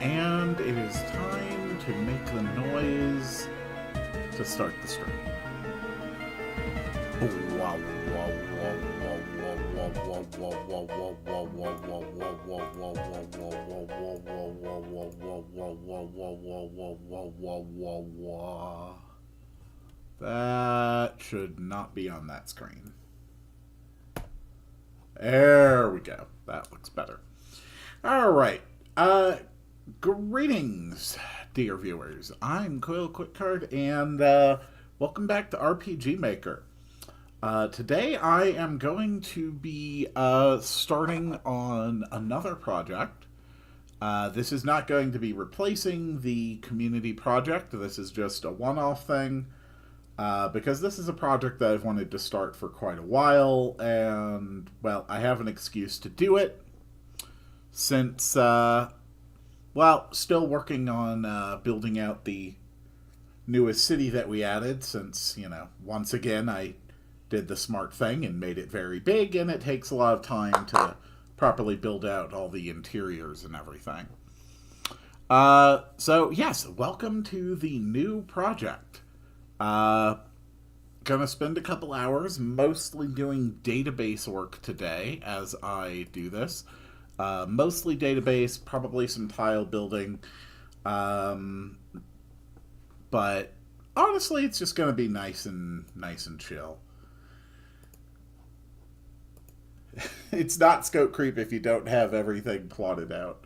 And it is time to make the noise to start the stream. That should not be on that screen. There we go. That looks better. All right. Greetings, dear viewers. I'm Coil Quickcard, and welcome back to RPG Maker. Today I am going to be starting on another project. This is not going to be replacing the community project. This is just a one-off thing. Because this is a project that I've wanted to start for quite a while, and, well, I have an excuse to do it, since, still working on building out the newest city that we added, since, once again, I did the smart thing and made it very big, and it takes a lot of time to properly build out all the interiors and everything. So, yes, welcome to the new project. Gonna spend a couple hours mostly doing database work today as I do this. Mostly database, probably some tile building. But honestly, it's just gonna be nice and chill. It's not scope creep if you don't have everything plotted out.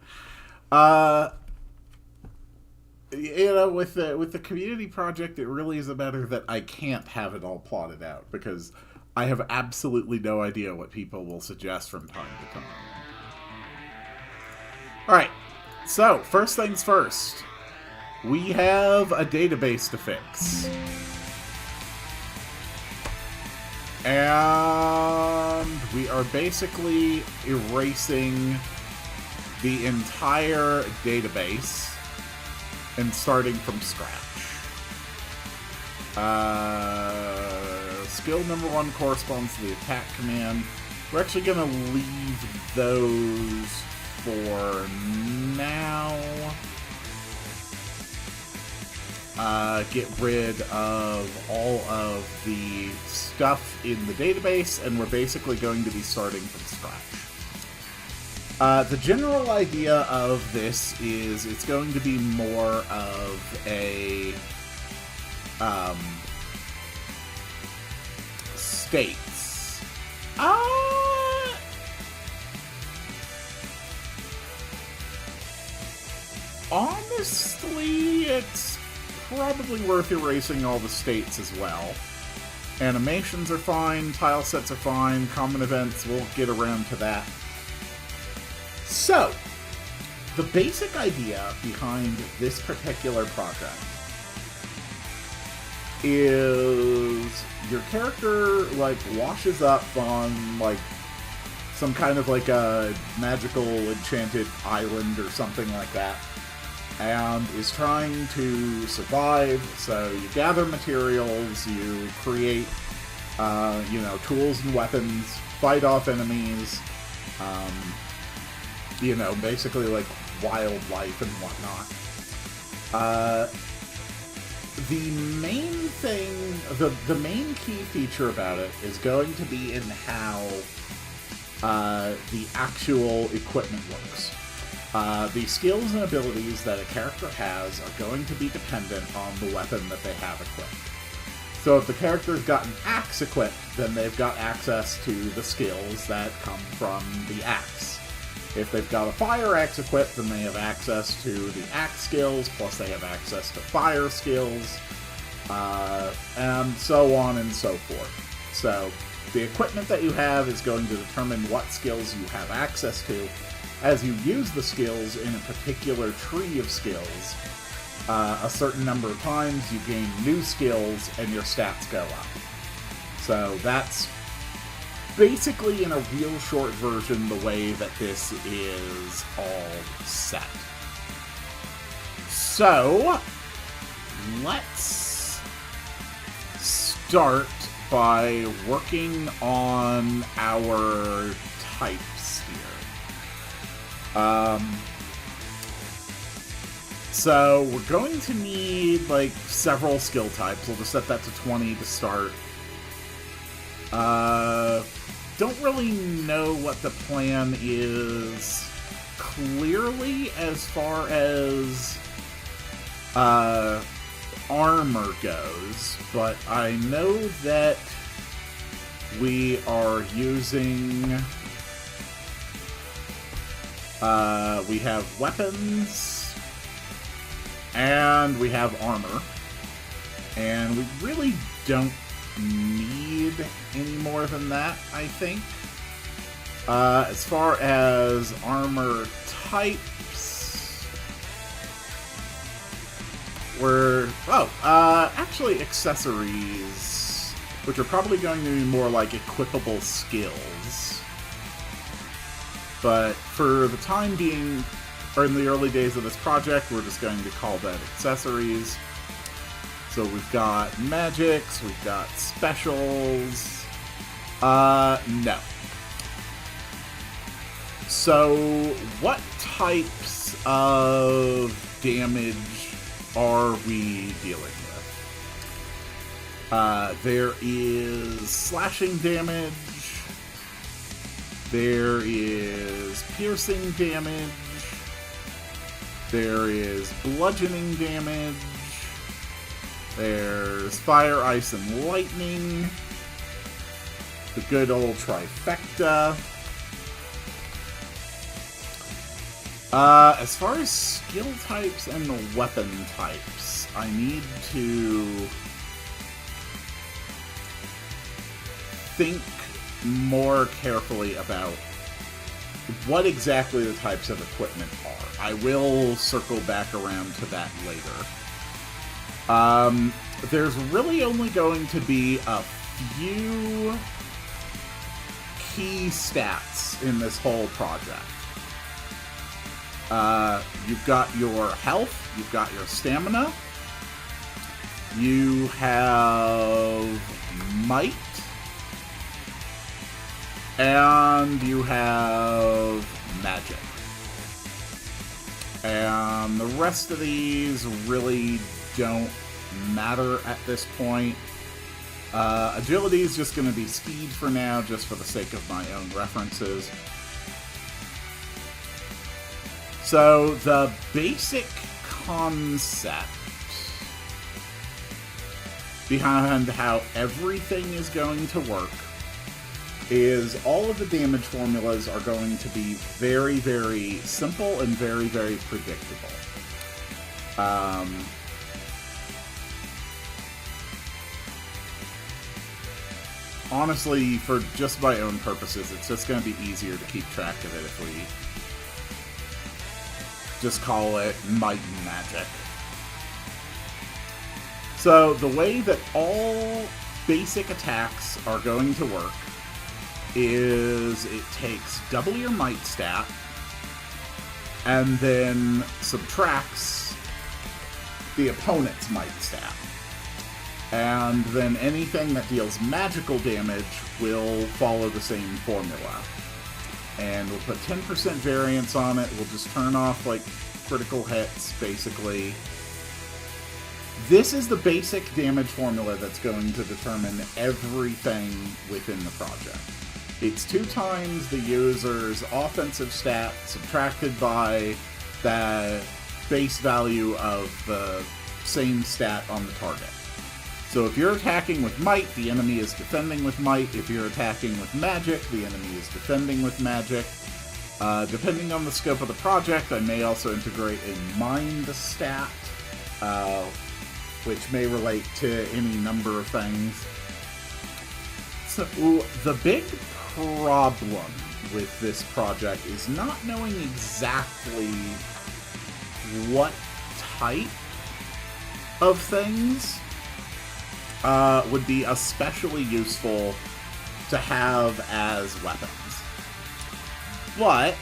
With the community project, it really is a matter that I can't have it all plotted out, because I have absolutely no idea what people will suggest from time to time. Alright, so, first things first. We have a database to fix. And we are basically erasing the entire database and starting from scratch. Skill number 1 corresponds to the attack command. We're actually going to leave those for now. Get rid of all of the stuff in the database, and we're basically going to be starting from scratch. The general idea of this is it's going to be more of a states. Honestly, it's probably worth erasing all the states as well. Animations are fine, tile sets are fine, common events, we'll get around to that. So, the basic idea behind this particular project is your character, washes up on, some kind of, a magical enchanted island or something like that, and is trying to survive. So you gather materials, you create, tools and weapons, fight off enemies, basically wildlife and whatnot. The main thing, the main key feature about it is going to be in how the actual equipment works. The skills and abilities that a character has are going to be dependent on the weapon that they have equipped. So if the character's got an axe equipped, then they've got access to the skills that come from the axe. If they've got a fire axe equipped, then they have access to the axe skills, plus they have access to fire skills, and so on and so forth. So the equipment that you have is going to determine what skills you have access to. As you use the skills in a particular tree of skills, a certain number of times you gain new skills and your stats go up. So that's basically, in a real short version, the way that this is all set. So, let's start by working on our types here. So, we're going to need, several skill types. We'll just set that to 20 to start. Don't really know what the plan is clearly as far as armor goes, but I know that we are using We have weapons, and we have armor. And we really don't need any more than that, I think. As far as armor types, actually accessories, which are probably going to be more like equipable skills. But for the time being, or in the early days of this project, we're just going to call that accessories. So we've got magics, we've got specials. No. So, what types of damage are we dealing with? There is slashing damage. There is piercing damage. There is bludgeoning damage. There's fire, ice, and lightning. The good old trifecta. As far as skill types and the weapon types, I need to think more carefully about what exactly the types of equipment are. I will circle back around to that later. There's really only going to be a few key stats in this whole project. You've got your health, you've got your stamina, you have might, and you have magic. And the rest of these really don't matter at this point. Agility is just going to be speed for now, just for the sake of my own references. So, the basic concept behind how everything is going to work is all of the damage formulas are going to be very, very simple and very, very predictable. Honestly, for just my own purposes, it's just going to be easier to keep track of it if we just call it might and magic. So the way that all basic attacks are going to work is it takes double your might stat and then subtracts the opponent's might stat. And then anything that deals magical damage will follow the same formula. And we'll put 10% variance on it. We'll just turn off, like, critical hits, basically. This is the basic damage formula that's going to determine everything within the project. It's 2 times the user's offensive stat subtracted by the base value of the same stat on the target. So if you're attacking with might, the enemy is defending with might. If you're attacking with magic, the enemy is defending with magic. Depending on the scope of the project, I may also integrate a mind stat, which may relate to any number of things. So the big problem with this project is not knowing exactly what type of things would be especially useful to have as weapons. But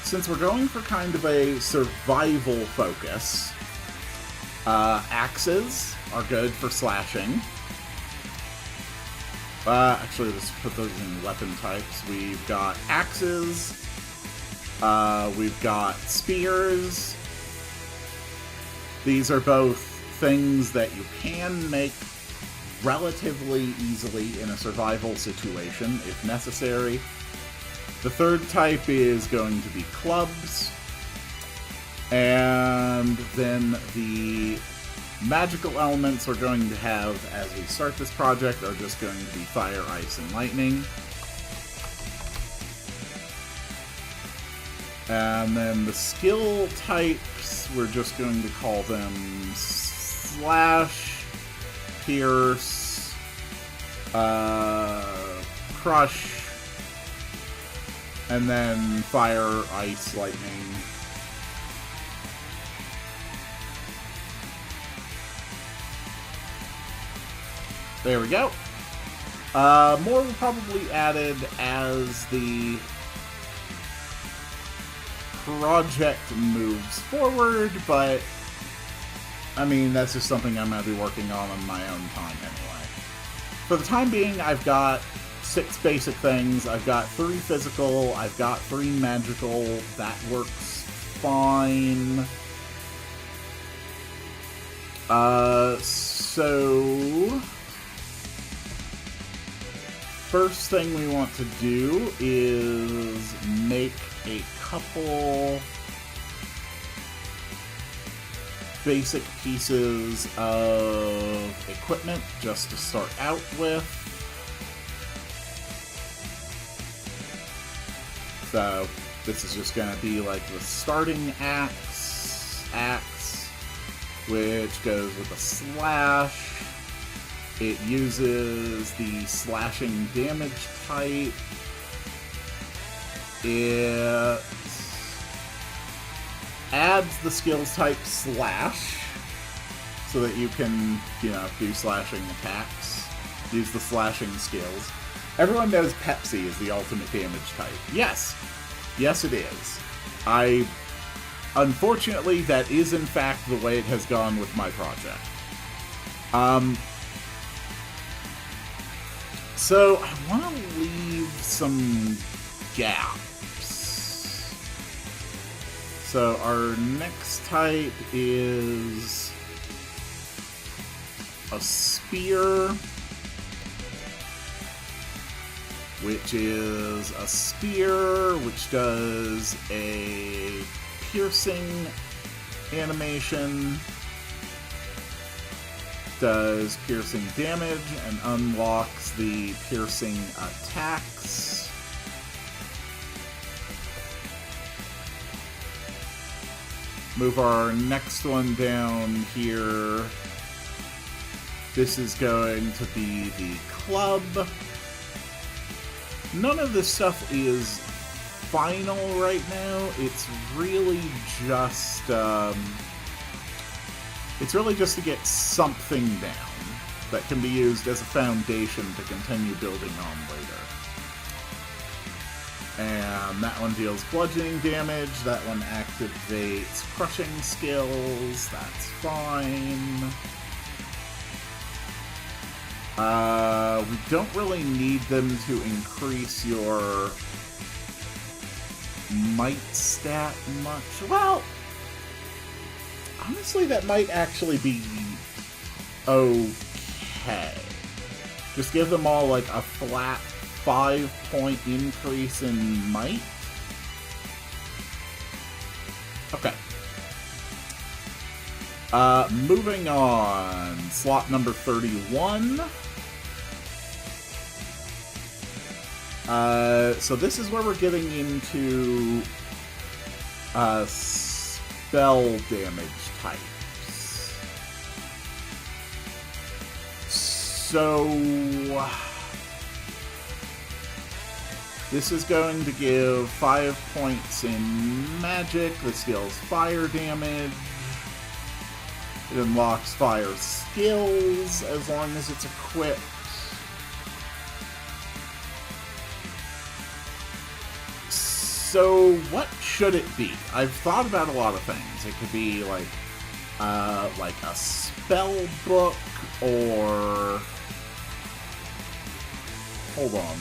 since we're going for kind of a survival focus, axes are good for slashing. Actually, let's put those in weapon types. We've got axes, we've got spears. These are both things that you can make relatively easily in a survival situation, if necessary. The third type is going to be clubs. And then the magical elements we're going to have as we start this project are just going to be fire, ice, and lightning. And then the skill types, we're just going to call them slash, pierce, crush, and then fire, ice, lightning. There we go. More will probably be added as the project moves forward, but I mean, that's just something I'm going to be working on my own time anyway. For the time being, I've got 6 basic things. I've got 3 physical, I've got 3 magical. That works fine. So first thing we want to do is make a couple basic pieces of equipment just to start out with. So this is just going to be like the starting axe, which goes with a slash. It uses the slashing damage type. It adds the skills type slash so that you can, do slashing attacks. Use the slashing skills. Everyone knows Pepsi is the ultimate damage type. Yes. Yes, it is. Unfortunately, that is in fact the way it has gone with my project. So, I want to leave some gaps. So, our next type is a spear, which is a spear which does a piercing animation, does piercing damage, and unlocks the piercing attacks. Move our next one down here. This is going to be the club. None of this stuff is final right now. It's really just to get something down that can be used as a foundation to continue building on later. And that one deals bludgeoning damage. That one activates crushing skills. That's fine. We don't really need them to increase your might stat much. Well, honestly, that might actually be okay. Just give them all like a flat 5-point increase in might. Okay. Moving on. Slot number 31. So this is where we're getting into spell damage types. So this is going to give 5 points in magic. This deals fire damage. It unlocks fire skills as long as it's equipped. So what should it be? I've thought about a lot of things. It could be like a spell book, or hold on.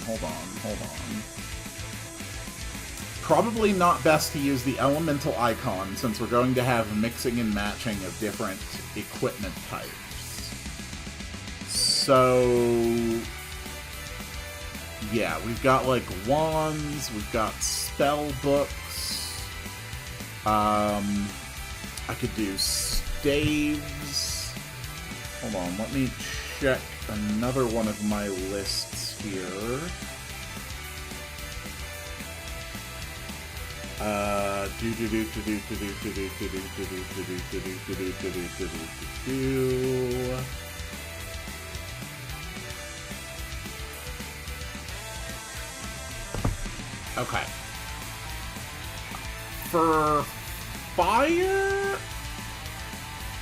Probably not best to use the elemental icon, since we're going to have mixing and matching of different equipment types. So yeah, we've got like wands, we've got spell books. I could do staves. Hold on, let me check another one of my lists here. Okay. For fire,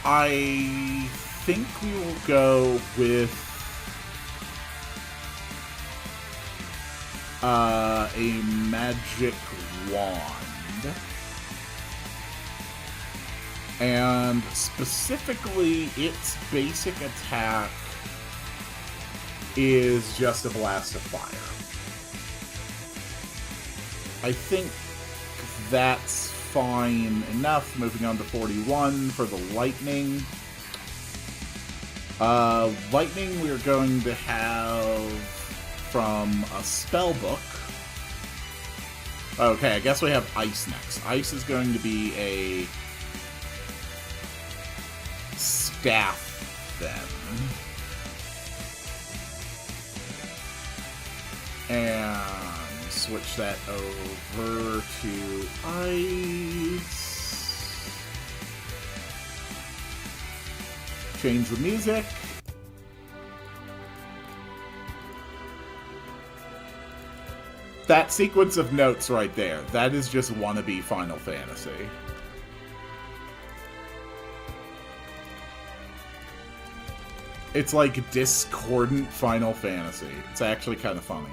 I think we will go with a magic wand. And specifically, its basic attack is just a blast of fire. I think that's fine enough. Moving on to 41 for the lightning. Lightning we're going to have from a spell book. Okay, I guess we have ice next. Ice is going to be a staff then. And switch that over to ice. Change the music. That sequence of notes right there, that is just wannabe Final Fantasy. It's like discordant Final Fantasy. It's actually kind of funny.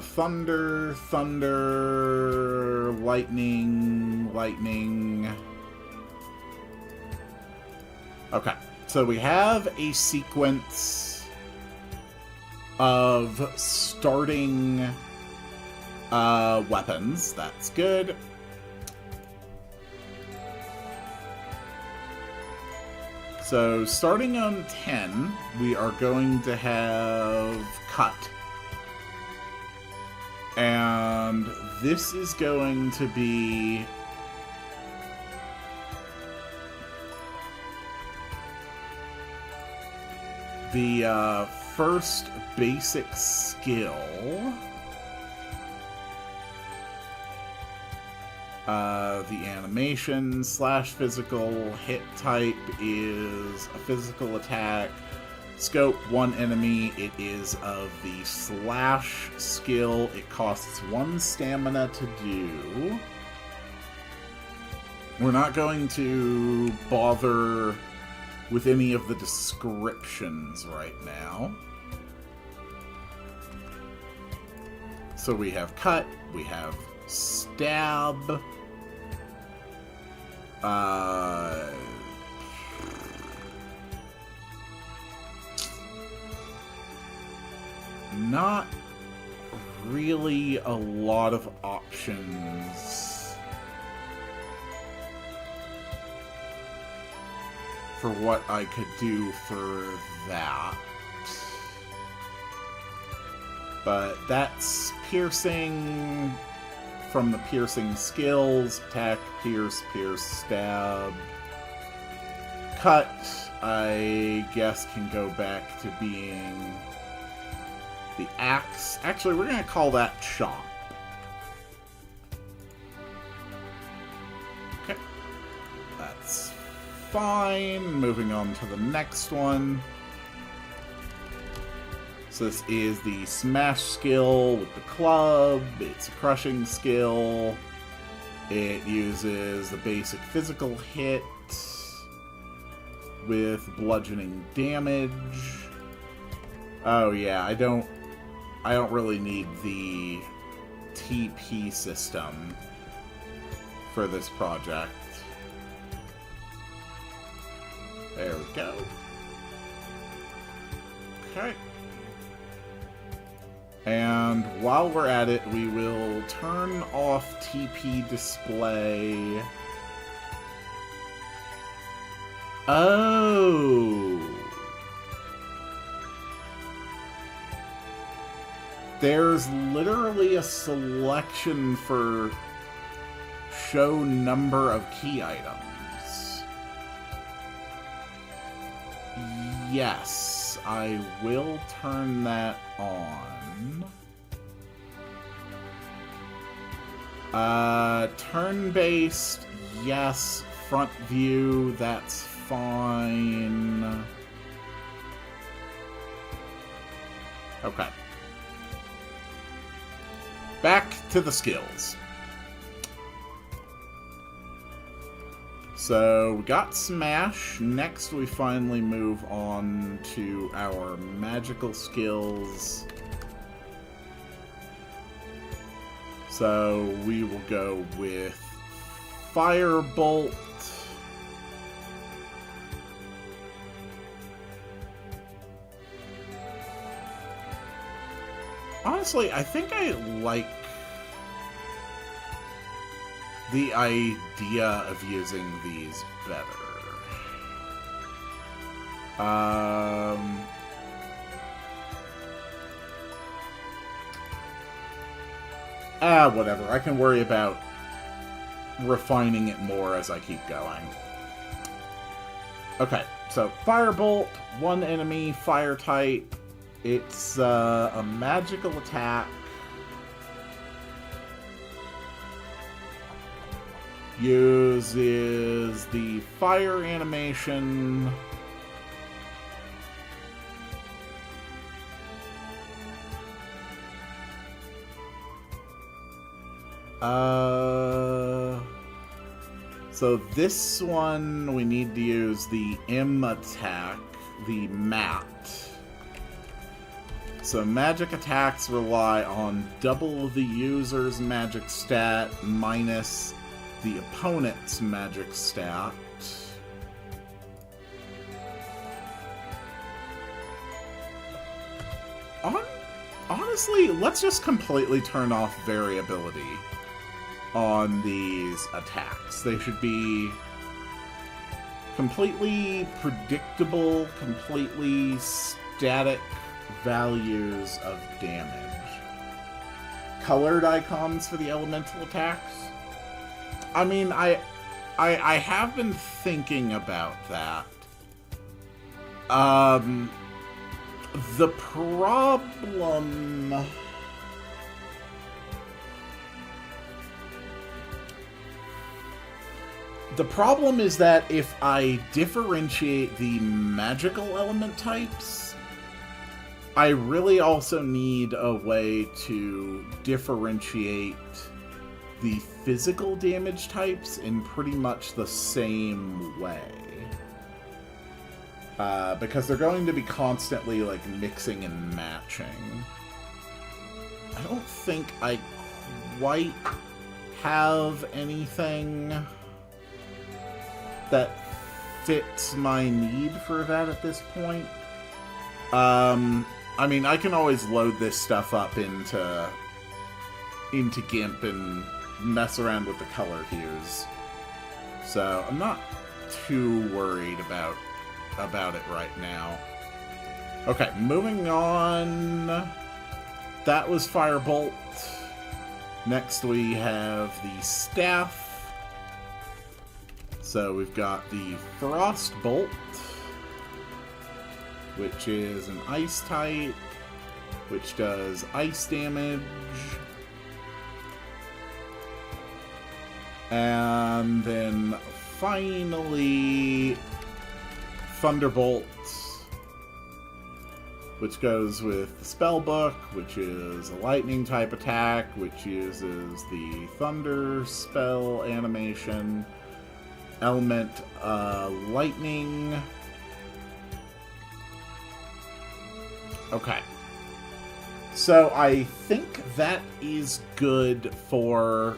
Thunder, thunder, lightning, lightning. Okay, so we have a sequence of starting weapons. That's good. So starting on 10, we are going to have cut. And this is going to be the first basic skill. The animation / physical hit type is a physical attack. Scope, one enemy. It is of the / skill. It costs 1 stamina to do. We're not going to bother with any of the descriptions right now. So we have cut, we have stab, not really a lot of options for what I could do for that. But that's piercing from the piercing skills. Attack, pierce, pierce, stab. Cut, I guess, can go back to being the axe. Actually, we're going to call that chop. Okay. That's fine. Moving on to the next one. So this is the smash skill with the club. It's a crushing skill. It uses the basic physical hit with bludgeoning damage. Oh yeah, I don't really need the TP system for this project. There we go. Okay. And while we're at it, we will turn off TP display. Oh! There's literally a selection for show number of key items. Yes, I will turn that on. Turn-based, yes. Front view, that's fine. Okay. Back to the skills. So, we got Smash. Next, we finally move on to our magical skills. So, we will go with Firebolt. Honestly, I think I like the idea of using these better. Whatever. I can worry about refining it more as I keep going. Okay, so Firebolt, one enemy, fire type. It's a magical attack. Uses the fire animation. So this one, we need to use the M attack, the mat. So magic attacks rely on double the user's magic stat minus the opponent's magic stat. Honestly, let's just completely turn off variability on these attacks. They should be completely predictable, completely static values of damage. Colored icons for the elemental attacks? I mean, I have been thinking about that. The problem... The problem is that if I differentiate the magical element types, I really also need a way to differentiate the physical damage types in pretty much the same way. Because they're going to be constantly, like, mixing and matching. I don't think I quite have anything that fits my need for that at this point. I mean, I can always load this stuff up into GIMP and mess around with the color hues. So I'm not too worried about it right now. Okay, moving on. That was Firebolt. Next we have the Staff. So we've got the Frostbolt, which is an ice type, which does ice damage. And then finally Thunderbolt, which goes with the Spellbook, which is a lightning type attack, which uses the Thunder spell animation. Element lightning. Okay. So I think that is good for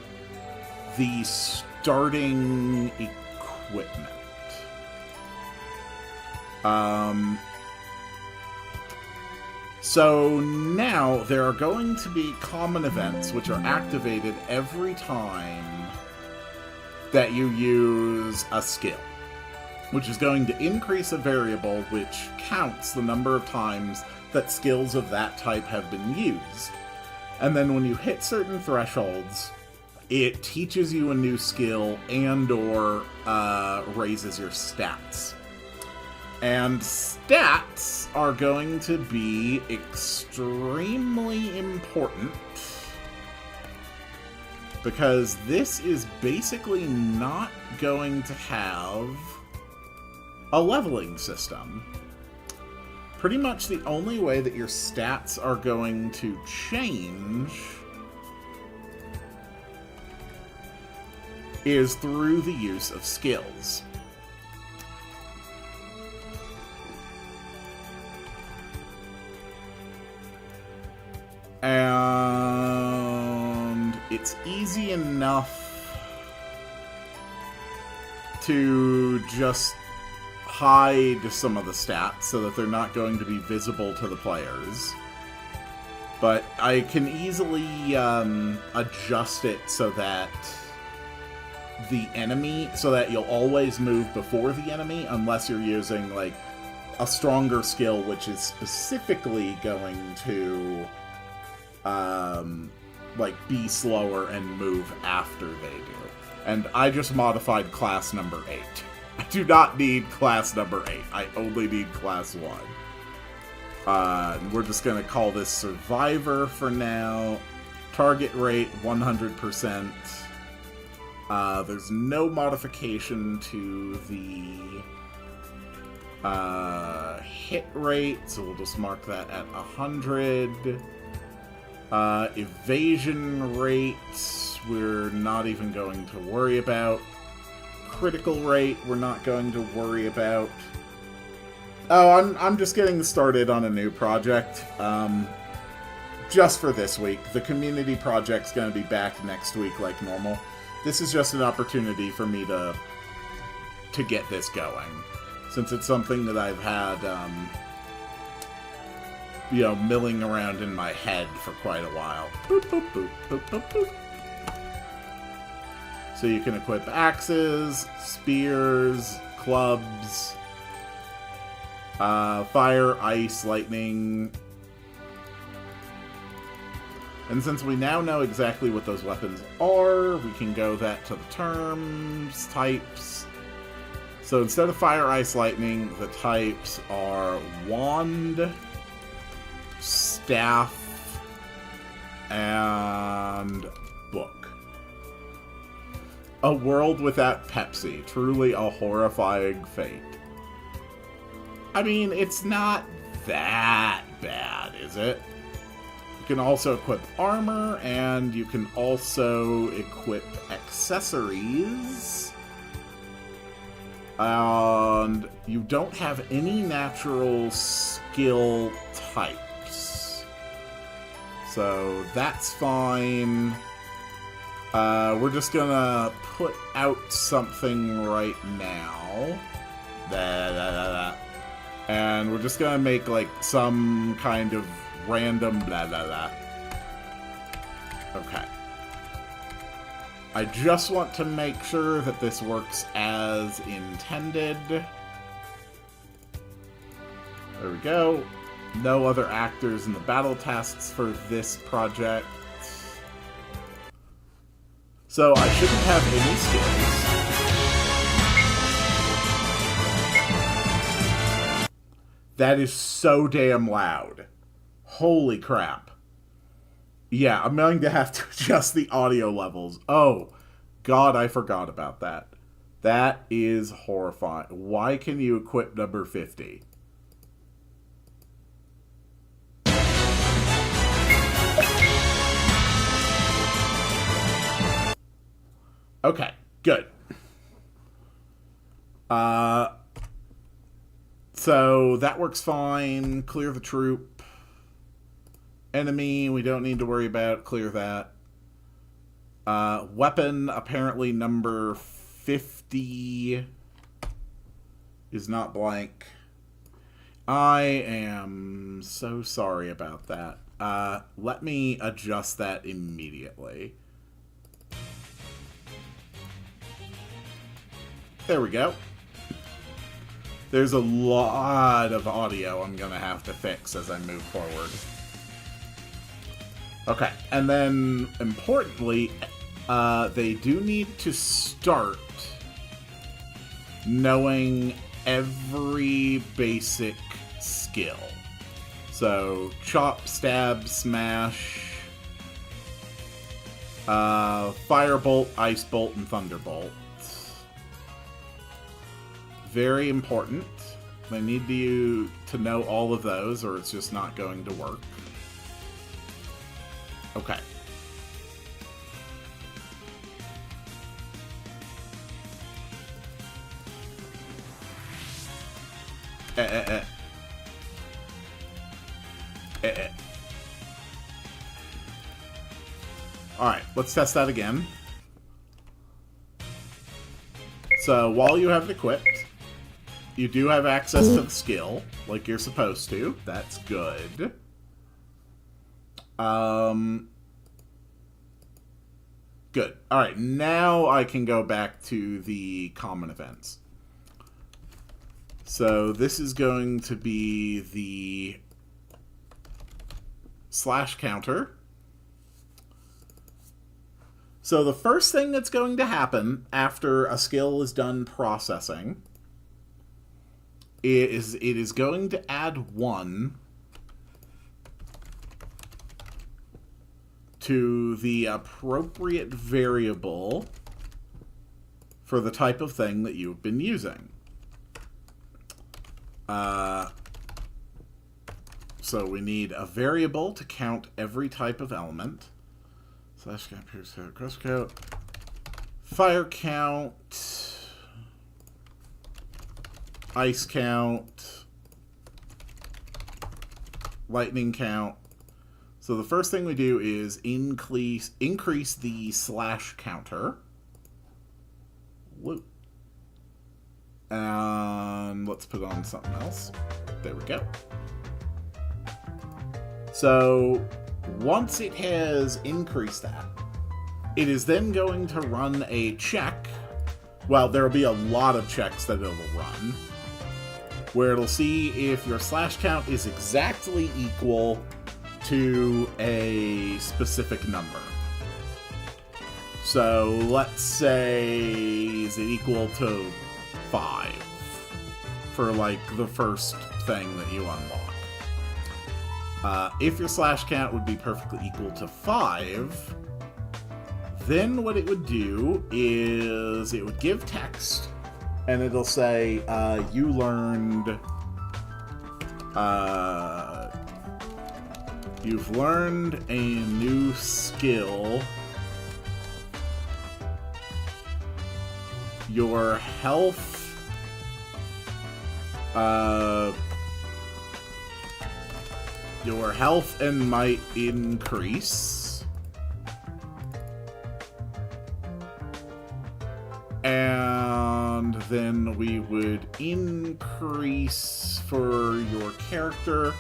the starting equipment. So now there are going to be common events which are activated every time that you use a skill, which is going to increase a variable which counts the number of times that skills of that type have been used. And then when you hit certain thresholds, it teaches you a new skill and/or raises your stats. And stats are going to be extremely important Because this is basically not going to have a leveling system. Pretty much the only way that your stats are going to change is through the use of skills. And it's easy enough to just hide some of the stats so that they're not going to be visible to the players. But I can easily adjust it so that the enemy, so that you'll always move before the enemy unless you're using like a stronger skill which is specifically going to like be slower and move after they do. And I just modified class number 8. I do not need class number 8. I only need class 1. We're just going to call this Survivor for now. Target rate 100%. There's no modification to the hit rate, so we'll just mark that at 100. Evasion rate, we're not even going to worry about. Critical rate, we're not going to worry about. Oh, I'm just getting started on a new project. Just for this week. The community project's going to be back next week like normal. This is just an opportunity for me to get this going. Since it's something that I've had, you know, milling around in my head for quite a while. Boop, boop, boop, boop, boop, boop. So you can equip axes, spears, clubs, fire, ice, lightning. And since we now know exactly what those weapons are, we can go that to the terms, types. So instead of fire, ice, lightning, the types are wand, staff, and book. A world without Pepsi. Truly a horrifying fate. I mean, it's not that bad, is it? You can also equip armor, and you can also equip accessories. And you don't have any natural skill types. So that's fine. We're just gonna put out something right now. And we're just gonna make like some kind of random blah blah blah. Okay. I just want to make sure that this works as intended. There we go. No other actors in the battle tasks for this project. So I shouldn't have any skills. That is so damn loud. Holy crap. Yeah, I'm going to have to adjust the audio levels. Oh, God, I forgot about that. That is horrifying. Why can you equip number 50? Okay, good. So that works fine. Clear the troop. Enemy, we don't need to worry about. Clear that. Weapon, apparently number 50 is not blank. I am so sorry about that. Let me adjust that immediately. There we go. There's a lot of audio I'm going to have to fix as I move forward. Okay, and then, importantly, they do need to start knowing every basic skill. So, chop, stab, smash, Firebolt, Ice Bolt, and Thunderbolt. Very important. I need you to know all of those, or it's just not going to work. Okay. Alright, let's test that again. So, while you have it equipped, you do have access to the skill, like you're supposed to. That's good. Good. Alright, now I can go back to the common events. So, this is going to be the slash counter. So the first thing that's going to happen after a skill is done processing is it is going to add 1 to the appropriate variable for the type of thing that you've been using. So we need a variable to count every type of element. Slash count, pierce count, cross count, fire count, ice count, lightning count. So the first thing we do is increase the slash counter. Whoop. And let's put on something else. There we go. So once it has increased that, it is then going to run a check. Well, there will be a lot of checks that it will run, where it'll see if your slash count is exactly equal to a specific number. So let's say, is it equal to 5 for like the first thing that you unlock? If your slash count would be perfectly equal to 5, then what it would do is it would give text, and it'll say, you learned, you've learned a new skill. Your health, and might increase. And then we would increase for your character.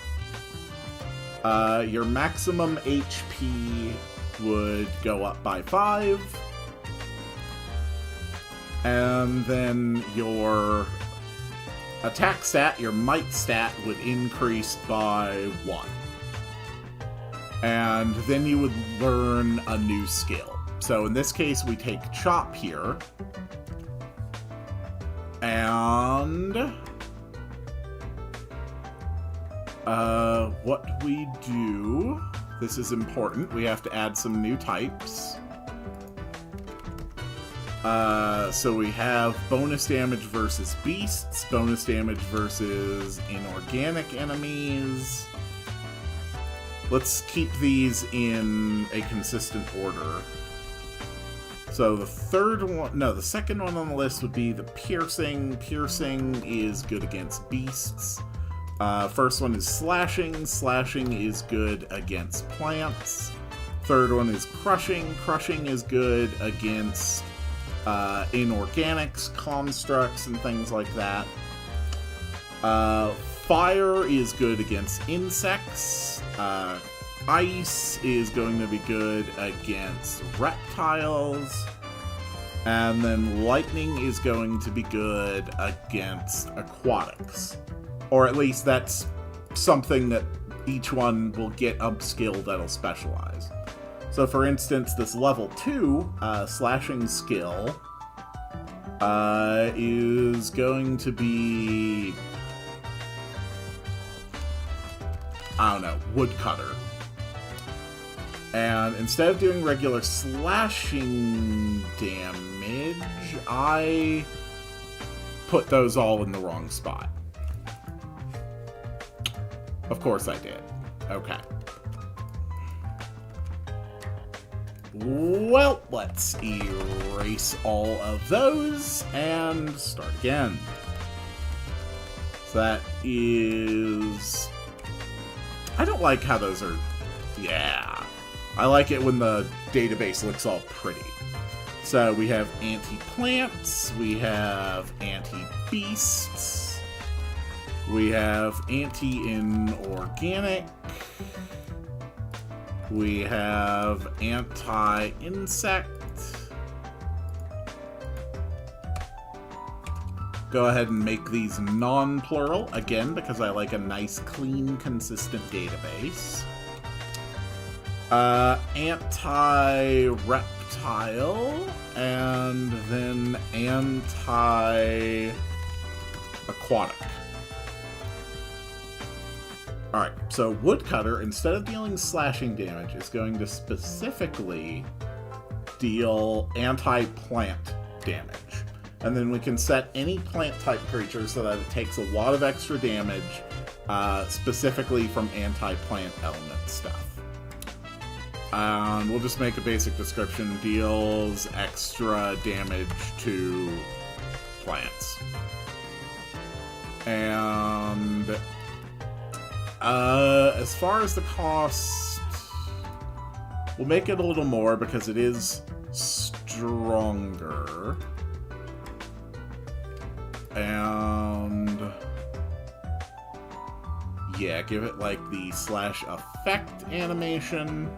Your maximum HP would go up by 5. And then your attack stat, your might stat, would increase by 1. And then you would learn a new skill. So in this case, we take Chop here. And what we do, this is important, we have to add some new types. So we have bonus damage versus beasts, bonus damage versus inorganic enemies. Let's keep these in a consistent order. So the second one on the list would be the piercing. Piercing is good against beasts. First one is slashing. Slashing is good against plants. Third one is crushing. Crushing is good against inorganics, constructs, and things like that. Fire is good against insects. Ice is going to be good against reptiles. And then lightning is going to be good against aquatics. Or at least that's something that each one will get a skill that'll specialize. So for instance, this level 2 slashing skill is going to be, I don't know, woodcutter. And instead of doing regular slashing damage, I put those all in the wrong spot. Of course I did. Okay. Well, let's erase all of those and start again. So that is... I don't like how those are... Yeah. I like it when the database looks all pretty. So we have anti-plants, we have anti-beasts, we have anti-inorganic, we have anti-insect. Go ahead and make these non-plural, again, because I like a nice, clean, consistent database. Anti-reptile, and then anti-aquatic. Alright, so Woodcutter, instead of dealing slashing damage, is going to specifically deal anti-plant damage. And then we can set any plant-type creature so that it takes a lot of extra damage, specifically from anti-plant element stuff. And we'll just make a basic description. Deals extra damage to plants. And as far as the cost, we'll make it a little more because it is stronger. And yeah, give it like the slash effect animation.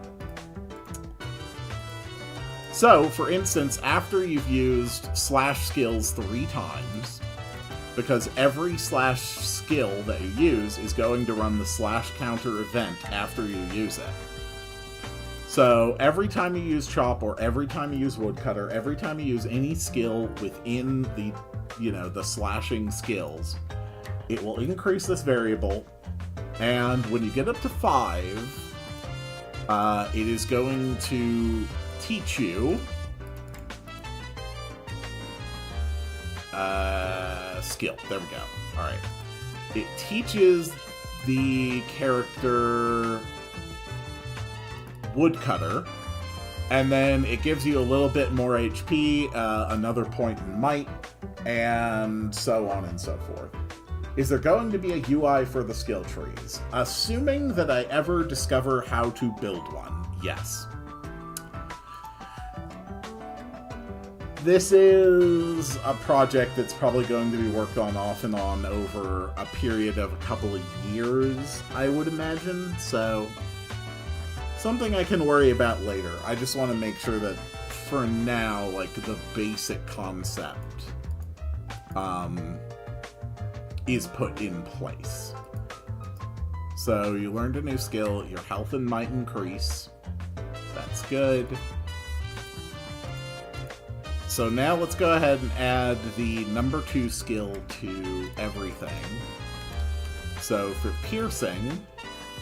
So, for instance, after you've used slash skills 3 times, because every slash skill that you use is going to run the slash counter event after you use it. So, every time you use Chop, or every time you use Woodcutter, every time you use any skill within the, the slashing skills, it will increase this variable, and when you get up to 5, it is going to teach you skill. There we go. Alright. It teaches the character Woodcutter, and then it gives you a little bit more HP, another point in might, and so on and so forth. Is there going to be a UI for the skill trees? Assuming that I ever discover how to build one, yes. This is a project that's probably going to be worked on off and on over a period of a couple of years, I would imagine, so something I can worry about later. I just want to make sure that, for now, like, the basic concept is put in place. So, you learned a new skill, your health and might increase. That's good. So now let's go ahead and add the number 2 skill to everything. So for piercing,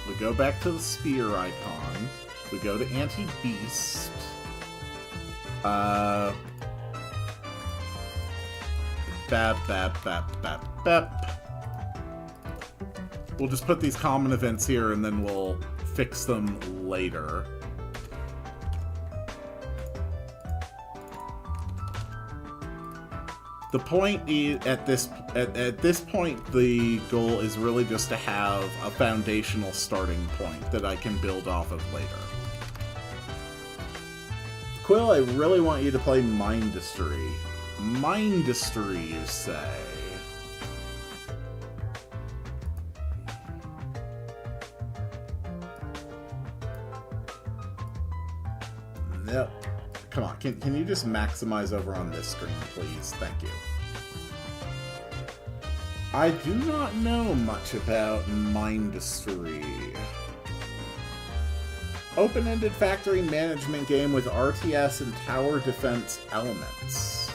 we go back to the spear icon, we go to anti-beast, bap, bap, bap, bap, bap. We'll just put these common events here and then we'll fix them later. The point is, at this point, the goal is really just to have a foundational starting point that I can build off of later. Quill, I really want you to play Mindustry. Mindustry, you say? Nope. Come on, can you just maximize over on this screen, please? Thank you. I do not know much about Mindustry. Open-ended factory management game with RTS and tower defense elements.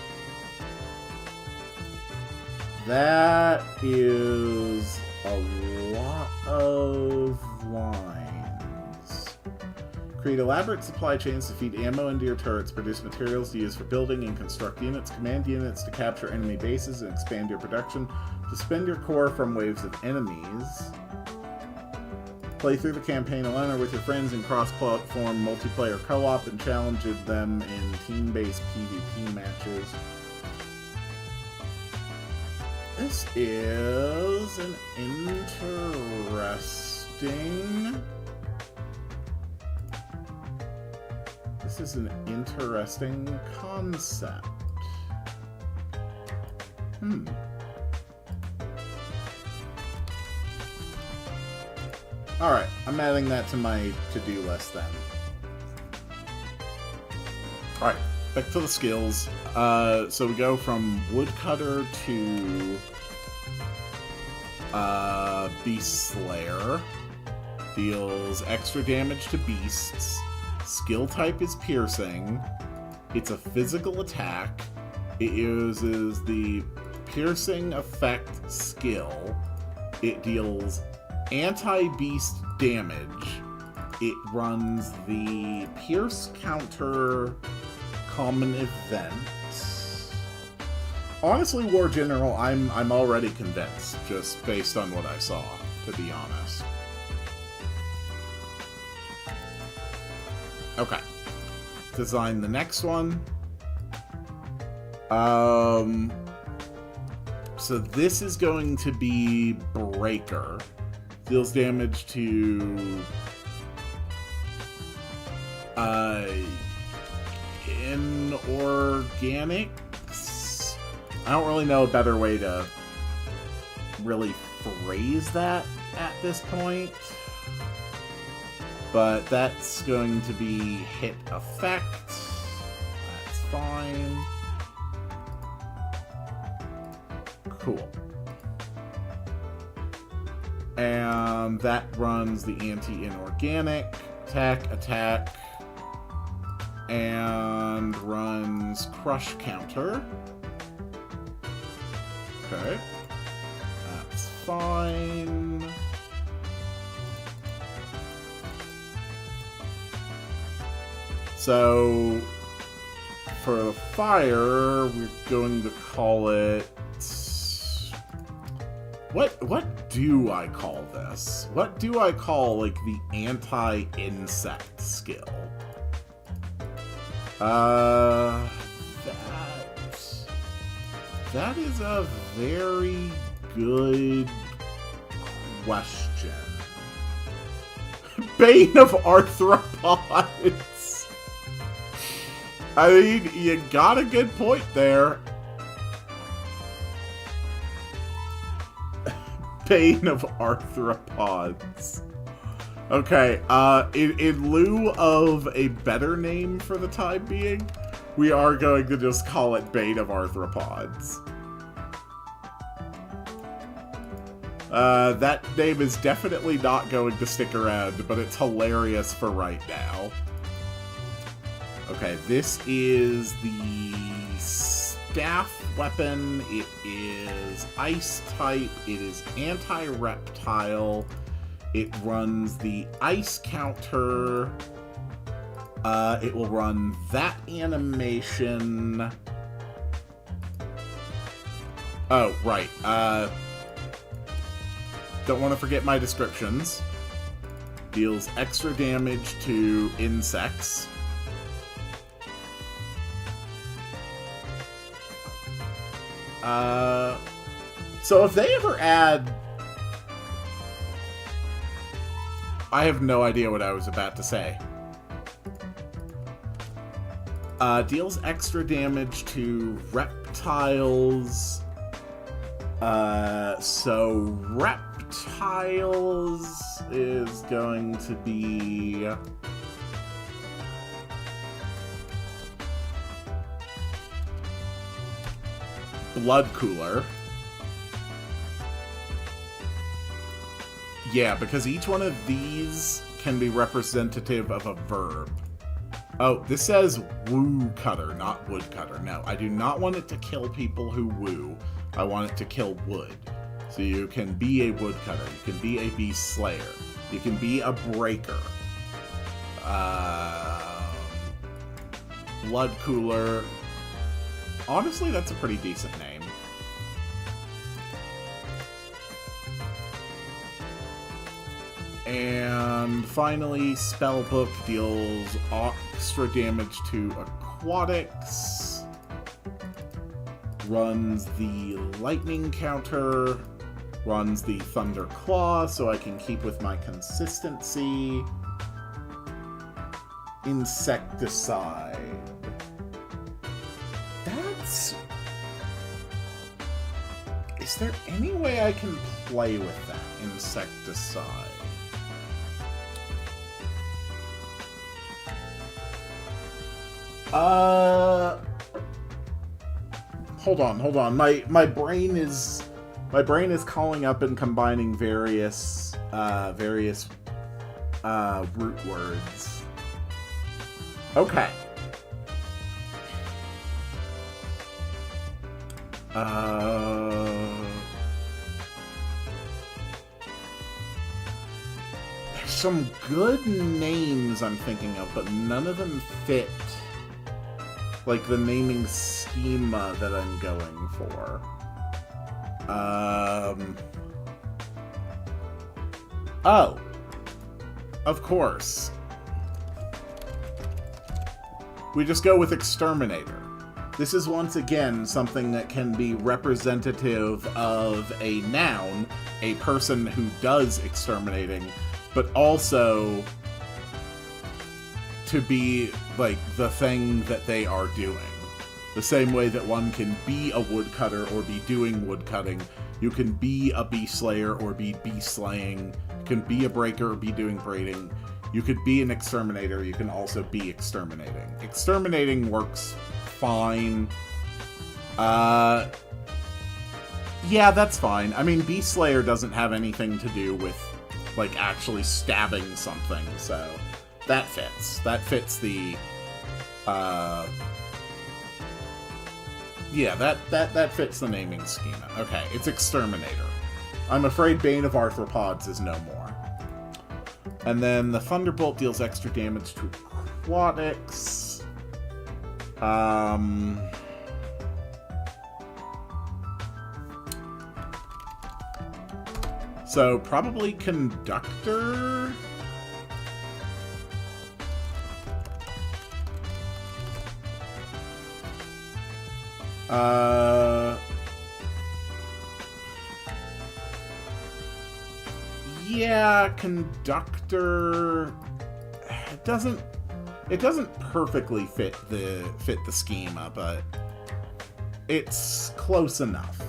That is a lot of lines. Create elaborate supply chains to feed ammo into your turrets, produce materials to use for building and construct units, command units to capture enemy bases and expand your production, to spend your core from waves of enemies. Play through the campaign alone or with your friends in cross-platform multiplayer co-op and challenge them in team-based PvP matches. This is an interesting... This is an interesting concept. Alright, I'm adding that to my to-do list then. Alright, back to the skills. So we go from Woodcutter to Beast Slayer. Deals extra damage to beasts. Skill type is Piercing. It's a physical attack. It uses the Piercing effect skill. It deals anti-beast damage. It runs the Pierce counter common event. Honestly, War General, I'm already convinced, just based on what I saw, to be honest. Okay. Design the next one. So this is going to be Breaker. Deals damage to inorganics. I don't really know a better way to really phrase that at this point. But that's going to be hit effect. That's fine. Cool. And that runs the anti-inorganic attack, and runs crush counter. Okay. That's fine. So, for the fire, we're going to call it... What do I call this? What do I call, like, the anti-insect skill? That is a very good question. Bane of Arthropods. I mean, you got a good point there. Bane of Arthropods. Okay, in lieu of a better name for the time being, we are going to just call it Bane of Arthropods. That name is definitely not going to stick around, but it's hilarious for right now. Okay, this is the staff weapon. It is ice type. It is anti-reptile. It runs the ice counter. It will run that animation. Oh, right. Don't want to forget my descriptions. Deals extra damage to insects. So if they ever add... I have no idea what I was about to say. Deals extra damage to reptiles. So reptiles is going to be... Blood Cooler. Yeah, because each one of these can be representative of a verb. Oh, this says woo cutter, not wood cutter. No, I do not want it to kill people who woo. I want it to kill wood. So you can be a woodcutter, you can be a beast slayer, you can be a breaker. Blood Cooler. Honestly, that's a pretty decent name. And finally, Spellbook deals extra damage to aquatics. Runs the lightning counter. Runs the Thunder Claw, so I can keep with my consistency. Insecticide. That's... Is there any way I can play with that? Insecticide. Hold on. My brain is calling up and combining various root words. Okay. There's some good names I'm thinking of, but none of them fit like the naming schema that I'm going for. Oh. Of course. We just go with Exterminator. This is once again something that can be representative of a noun, a person who does exterminating, but also to be, like, the thing that they are doing. The same way that one can be a woodcutter or be doing woodcutting, you can be a bee slayer or be bee slaying, you can be a breaker or be doing braiding, you could be an exterminator, you can also be exterminating. Exterminating works fine. Yeah, that's fine. I mean, bee slayer doesn't have anything to do with, like, actually stabbing something, so that fits. That fits the, yeah, that fits the naming schema. Okay, it's Exterminator. I'm afraid Bane of Arthropods is no more. And then the Thunderbolt deals extra damage to aquatics. So probably Conductor. Yeah, Conductor. It doesn't perfectly fit the schema, but it's close enough.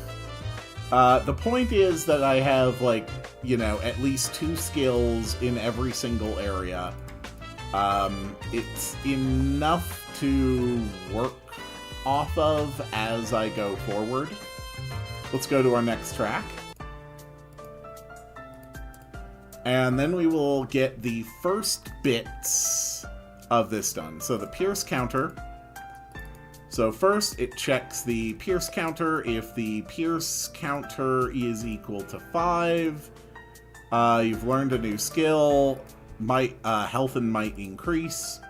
The point is that I have, like, you know, at least 2 skills in every single area. It's enough to work off of as I go forward. Let's go to our next track. And then we will get the first bits of this done. So the Pierce counter. So first it checks the Pierce counter. If the Pierce counter is equal to 5, you've learned a new skill. Might, health and might increase.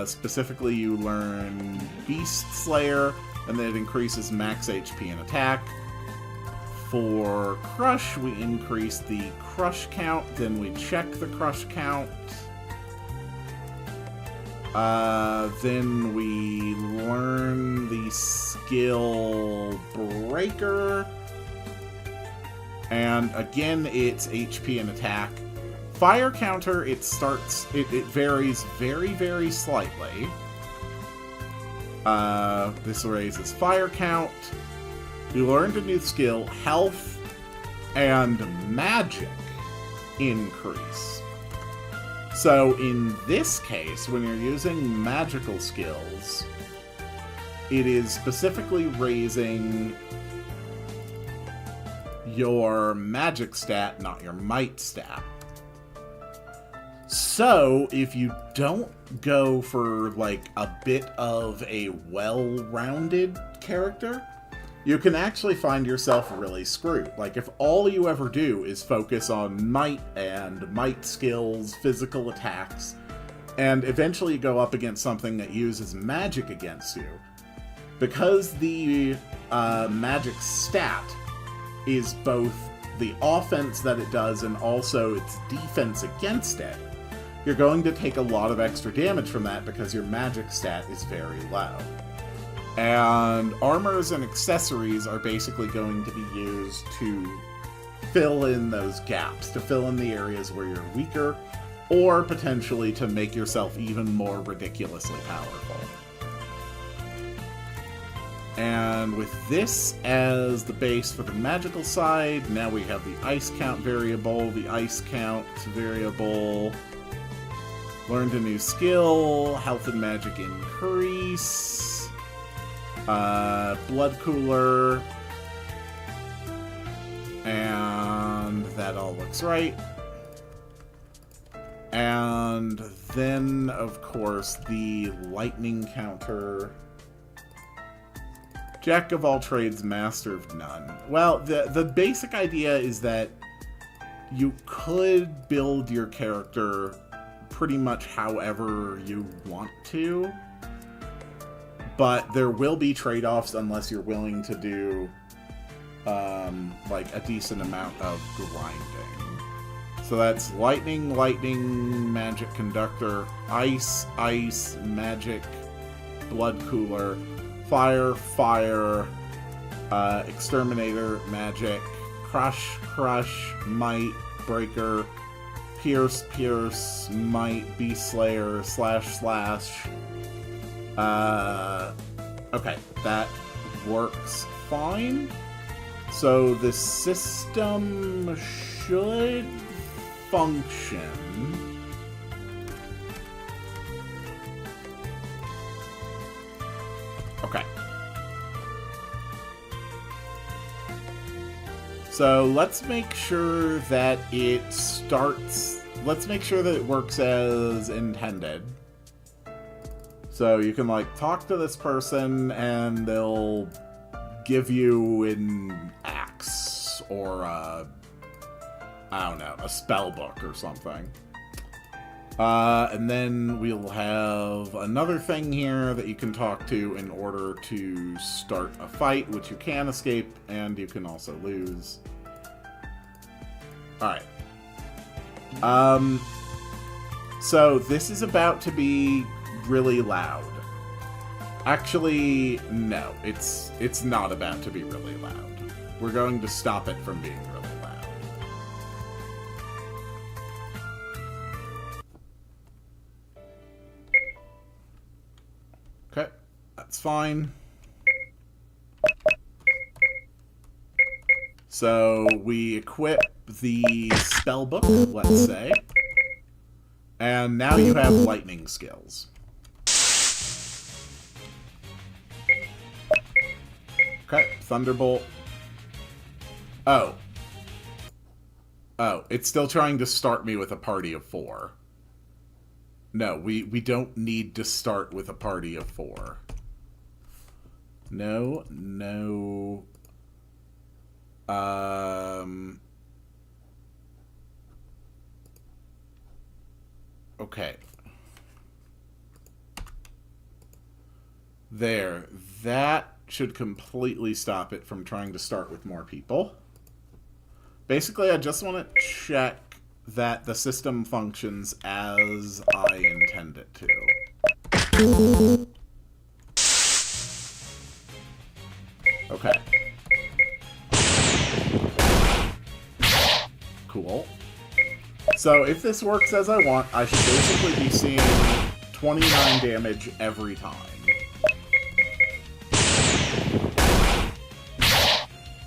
Specifically, you learn Beast Slayer, and then it increases max HP and attack. For Crush, we increase the Crush count, then we check the Crush count. Then we learn the skill Breaker. And again, it's HP and attack. Fire counter, it varies very, very slightly. This raises fire count. You learned a new skill, health and magic increase. So in this case, when you're using magical skills, it is specifically raising your magic stat, not your might stat. So, if you don't go for, like, a bit of a well-rounded character, you can actually find yourself really screwed. Like, if all you ever do is focus on might and might skills, physical attacks, and eventually go up against something that uses magic against you. Because the magic stat is both the offense that it does and also its defense against it, you're going to take a lot of extra damage from that because your magic stat is very low. And armors and accessories are basically going to be used to fill in those gaps, to fill in the areas where you're weaker, or potentially to make yourself even more ridiculously powerful. And with this as the base for the magical side, now we have the ice count variable. The ice count variable learned a new skill, health and magic increase, blood cooler, and that all looks right. And then, of course, the lightning counter. Jack of all trades, master of none. Well, the basic idea is that you could build your character pretty much however you want to, but there will be trade-offs unless you're willing to do like a decent amount of grinding. So that's lightning, lightning, magic conductor, ice, ice, magic, blood cooler, fire, fire, exterminator, magic, crush, crush, might, breaker, pierce, pierce, might, beast slayer, slash, slash. Okay, that works fine. So the system should function. Okay. So let's make sure that it starts... Let's make sure that it works as intended. So you can, like, talk to this person and they'll give you an axe or I don't know, a spell book or something. And then we'll have another thing here that you can talk to in order to start a fight, which you can escape, and you can also lose. Alright. So this is about to be really loud. Actually, no, it's not about to be really loud. We're going to stop it from being really loud. Okay, that's fine. So we equip the spell book, let's say. And now you have lightning skills. Okay, Thunderbolt. Oh. Oh, it's still trying to start me with a party of 4. No, we don't need to start with a party of 4. No, no. Okay. There. That should completely stop it from trying to start with more people. Basically, I just want to check that the system functions as I intend it to. Okay. Cool. So if this works as I want, I should basically be seeing 29 damage every time.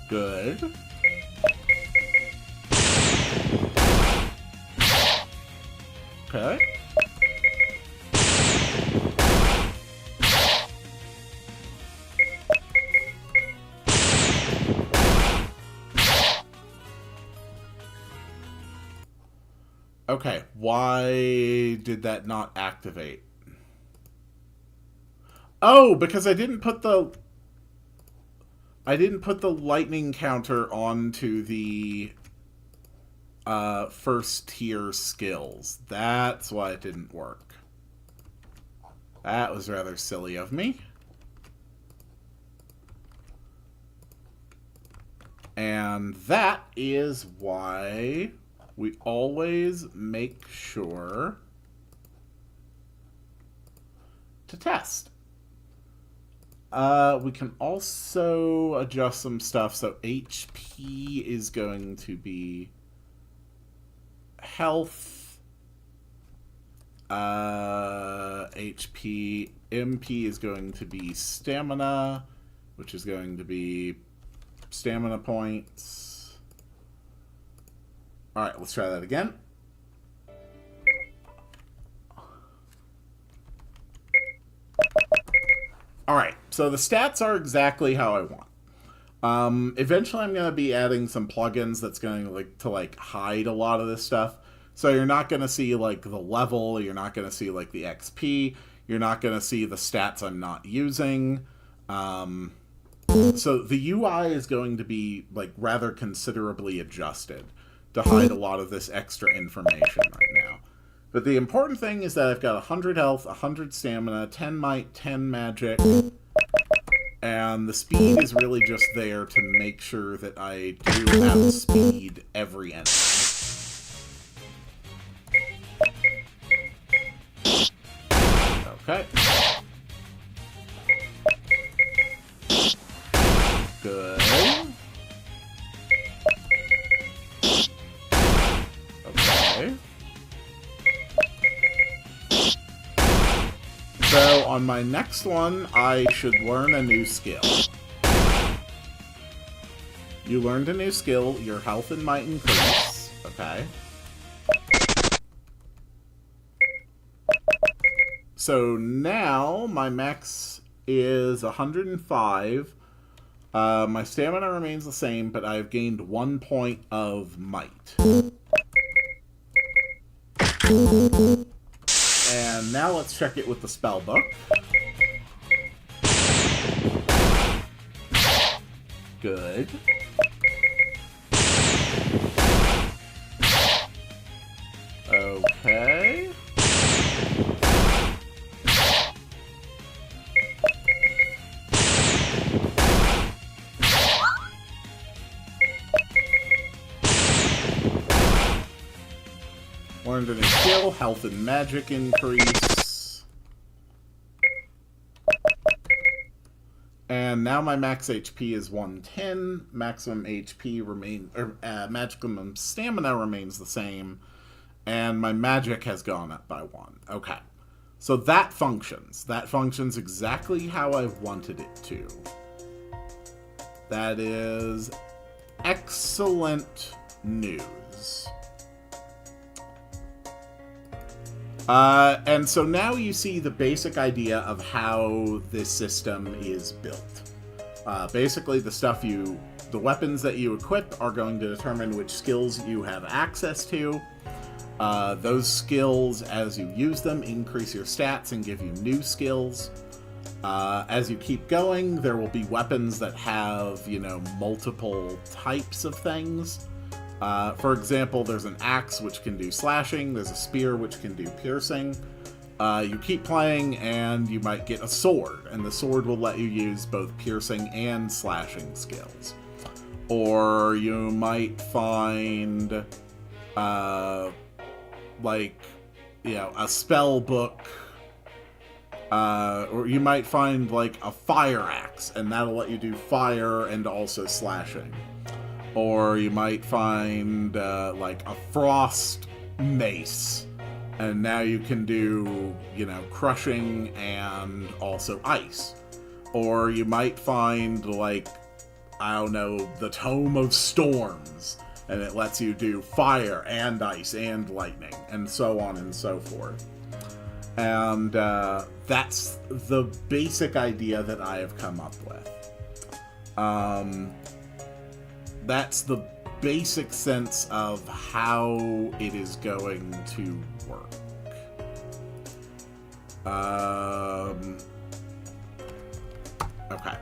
Good. Okay. Okay, why did that not activate? Oh, because I didn't put the lightning counter onto the first tier skills. That's why it didn't work. That was rather silly of me. And that is why we always make sure to test. We can also adjust some stuff. So HP is going to be health. HP. MP is going to be stamina, which is going to be stamina points. Alright, let's try that again. Alright, so the stats are exactly how I want. Eventually I'm going to be adding some plugins that's going to hide a lot of this stuff. So you're not going to see like the level, you're not going to see like the XP, you're not going to see the stats I'm not using. So the UI is going to be like rather considerably adjusted to hide a lot of this extra information right now. But the important thing is that I've got 100 health, 100 stamina, 10 might, 10 magic, and the speed is really just there to make sure that I do outspeed every enemy. Okay. Good. Okay. So on my next one, I should learn a new skill. You learned a new skill, your health and might increase. Okay. So now my max is 105. My stamina remains the same, but I've gained 1 point of might. And now let's check it with the spell book. Good. Okay. Learned a new skill, health and magic increase. And now my max HP is 110. Maximum HP maximum stamina remains the same. And my magic has gone up by 1. Okay. So that functions. That functions exactly how I wanted it to. That is excellent news. And so now you see the basic idea of how this system is built. Basically, the weapons that you equip are going to determine which skills you have access to. Those skills, as you use them, increase your stats and give you new skills. As you keep going, there will be weapons that have, multiple types of things. For example, there's an axe which can do slashing, there's a spear which can do piercing. You keep playing and you might get a sword, and the sword will let you use both piercing and slashing skills. Or you might find, a spell book, or you might find like a fire axe, and that'll let you do fire and also slashing. Or you might find like a frost mace, and now you can do, crushing and also ice. Or you might find like, the Tome of Storms, and it lets you do fire and ice and lightning, and so on and so forth. And that's the basic idea that I have come up with. That's the basic sense of how it is going to work. Okay.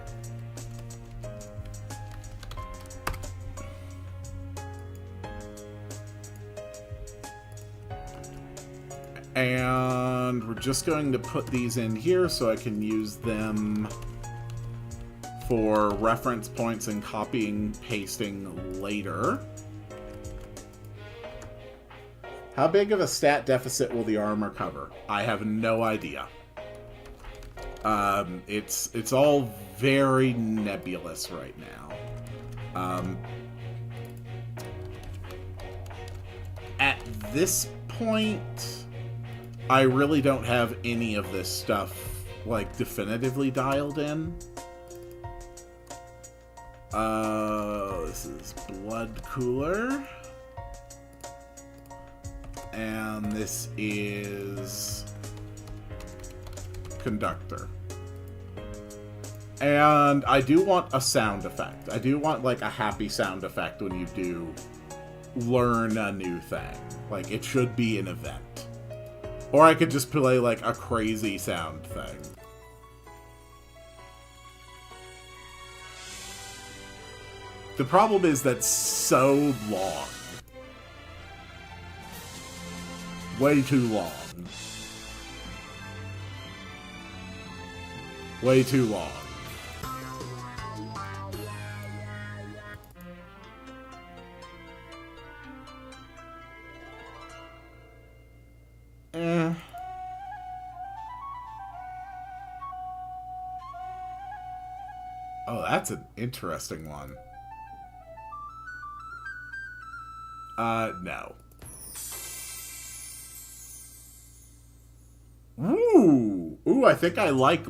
And we're just going to put these in here so I can use them for reference points and copying, pasting later. How big of a stat deficit will the armor cover? I have no idea. It's all very nebulous right now. At this point, I really don't have any of this stuff, like, definitively dialed in. This is blood cooler. And this is conductor. And I do want a sound effect. I do want, like, a happy sound effect when you do learn a new thing. Like, it should be an event. Or I could just play, like, a crazy sound thing. The problem is that's so long. Way too long. Way too long. Oh, that's an interesting one. No. Ooh! Ooh, I think I like.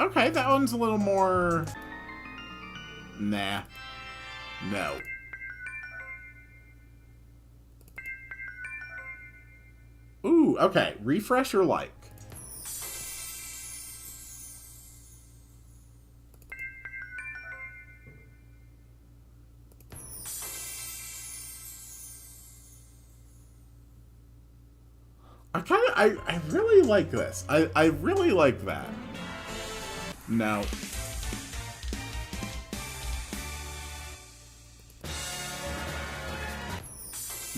Okay, that one's a little more... Nah. No. Ooh, okay. Refresh or like? I really like this. I really like that. No.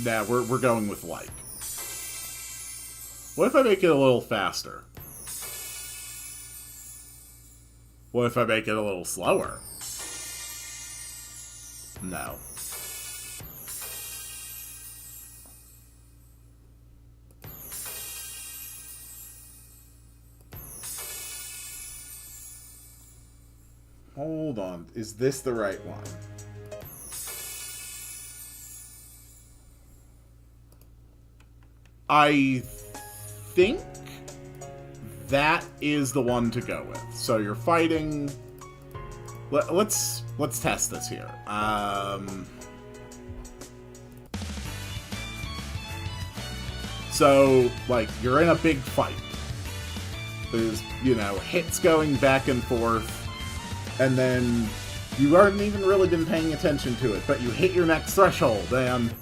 Nah, we're going with like. What if I make it a little faster? What if I make it a little slower? No. Hold on. Is this the right one? I think that is the one to go with. So you're fighting... Let's test this here. So, like, you're in a big fight. There's, you know, hits going back and forth. And then you haven't even really been paying attention to it, but you hit your next threshold, and...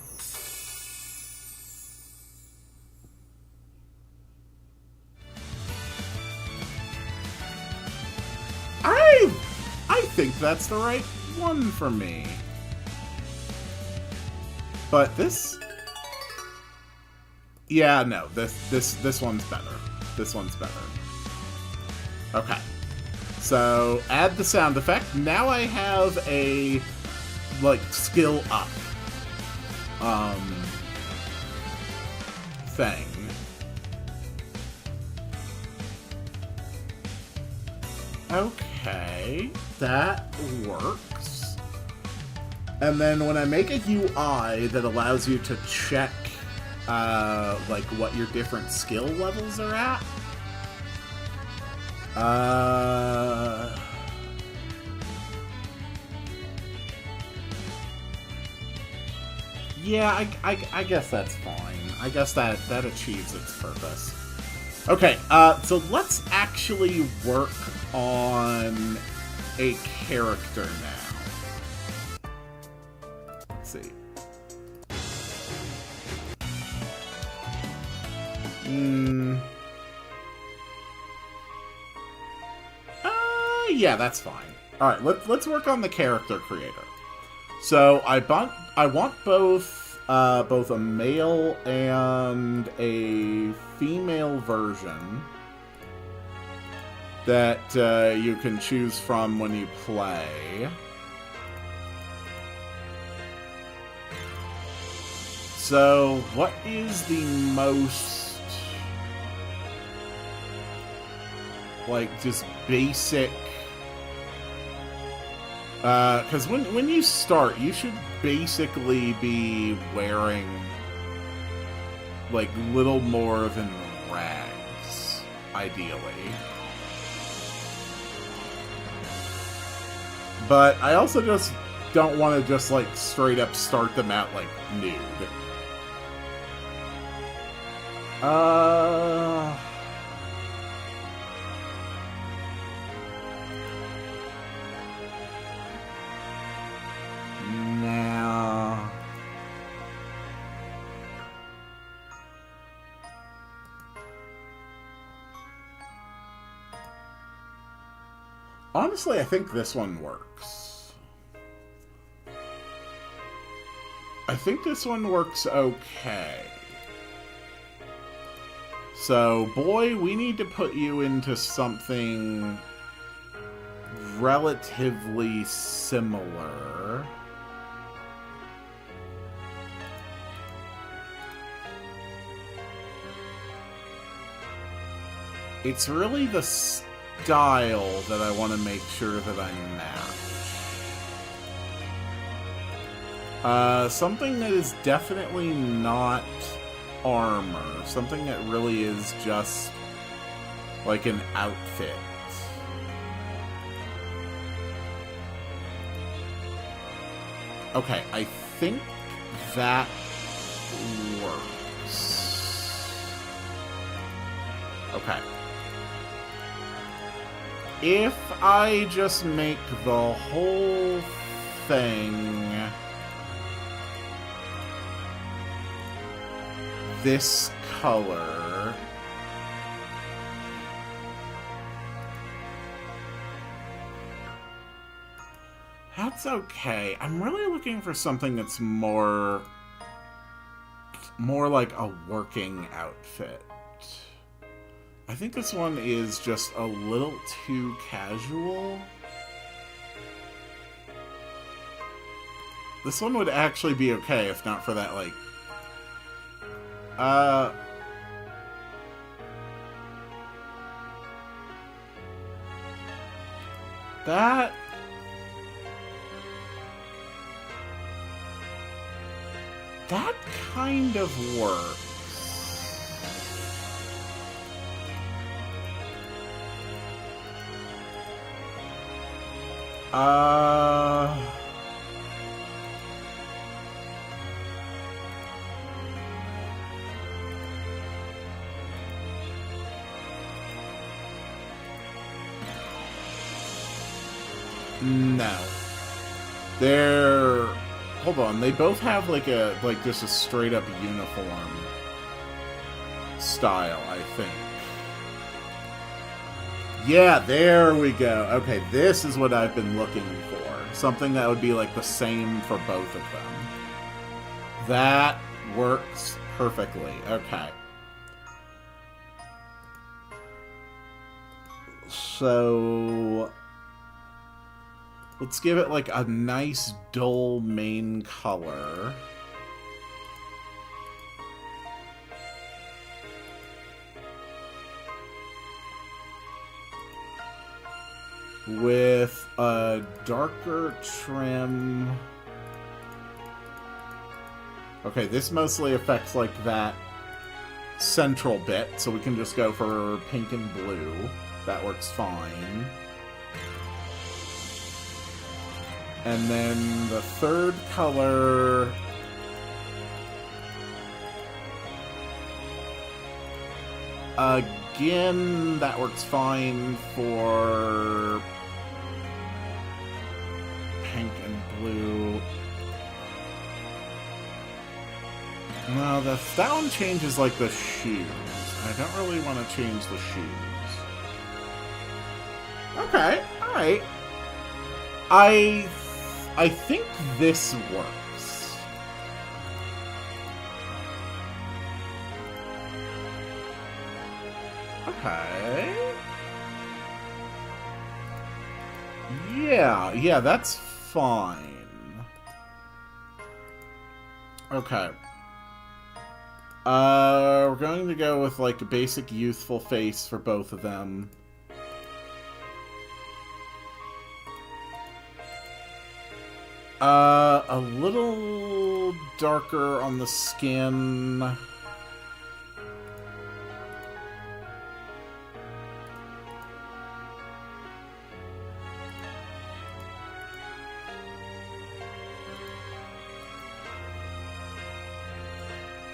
I think that's the right one for me. But this... Yeah, no, this one's better. This one's better. Okay. So, add the sound effect. Now I have a, like, skill up, thing. Okay, that works. And then when I make a UI that allows you to check, like, what your different skill levels are at, yeah, I guess that's fine. I guess that achieves its purpose. Okay, so let's actually work on a character now. Let's see. Yeah, that's fine. Alright, let's work on the character creator. So I want both a male and a female version that you can choose from when you play. So, what is the most, like, just basic? Because when you start, you should basically be wearing, like, little more than rags, ideally. But I also just don't want to just, like, straight up start them out, like, nude. Now... Honestly, I think this one works. I think this one works okay. So, boy, we need to put you into something relatively similar. It's really the style that I want to make sure that I match. Something that is definitely not armor. Something that really is just like an outfit. Okay, I think that works. Okay. If I just make the whole thing this color, that's okay. I'm really looking for something that's more like a working outfit. I think this one is just a little too casual. This one would actually be okay if not for that, like... That kind of works. No. They're... Hold on, they both have like just a straight up uniform style, I think. Yeah, there we go. Okay, this is what I've been looking for. Something that would be like the same for both of them. That works perfectly. Okay. So... let's give it like a nice dull main color. With a darker trim. Okay, this mostly affects like that central bit, so we can just go for pink and blue. That works fine. And then the third color... again, that works fine for pink and blue. No, that one changes like the shoes. I don't really want to change the shoes. Okay, alright. I think this works. Okay. Yeah, that's fine. Okay. We're going to go with, like, a basic youthful face for both of them. A little darker on the skin.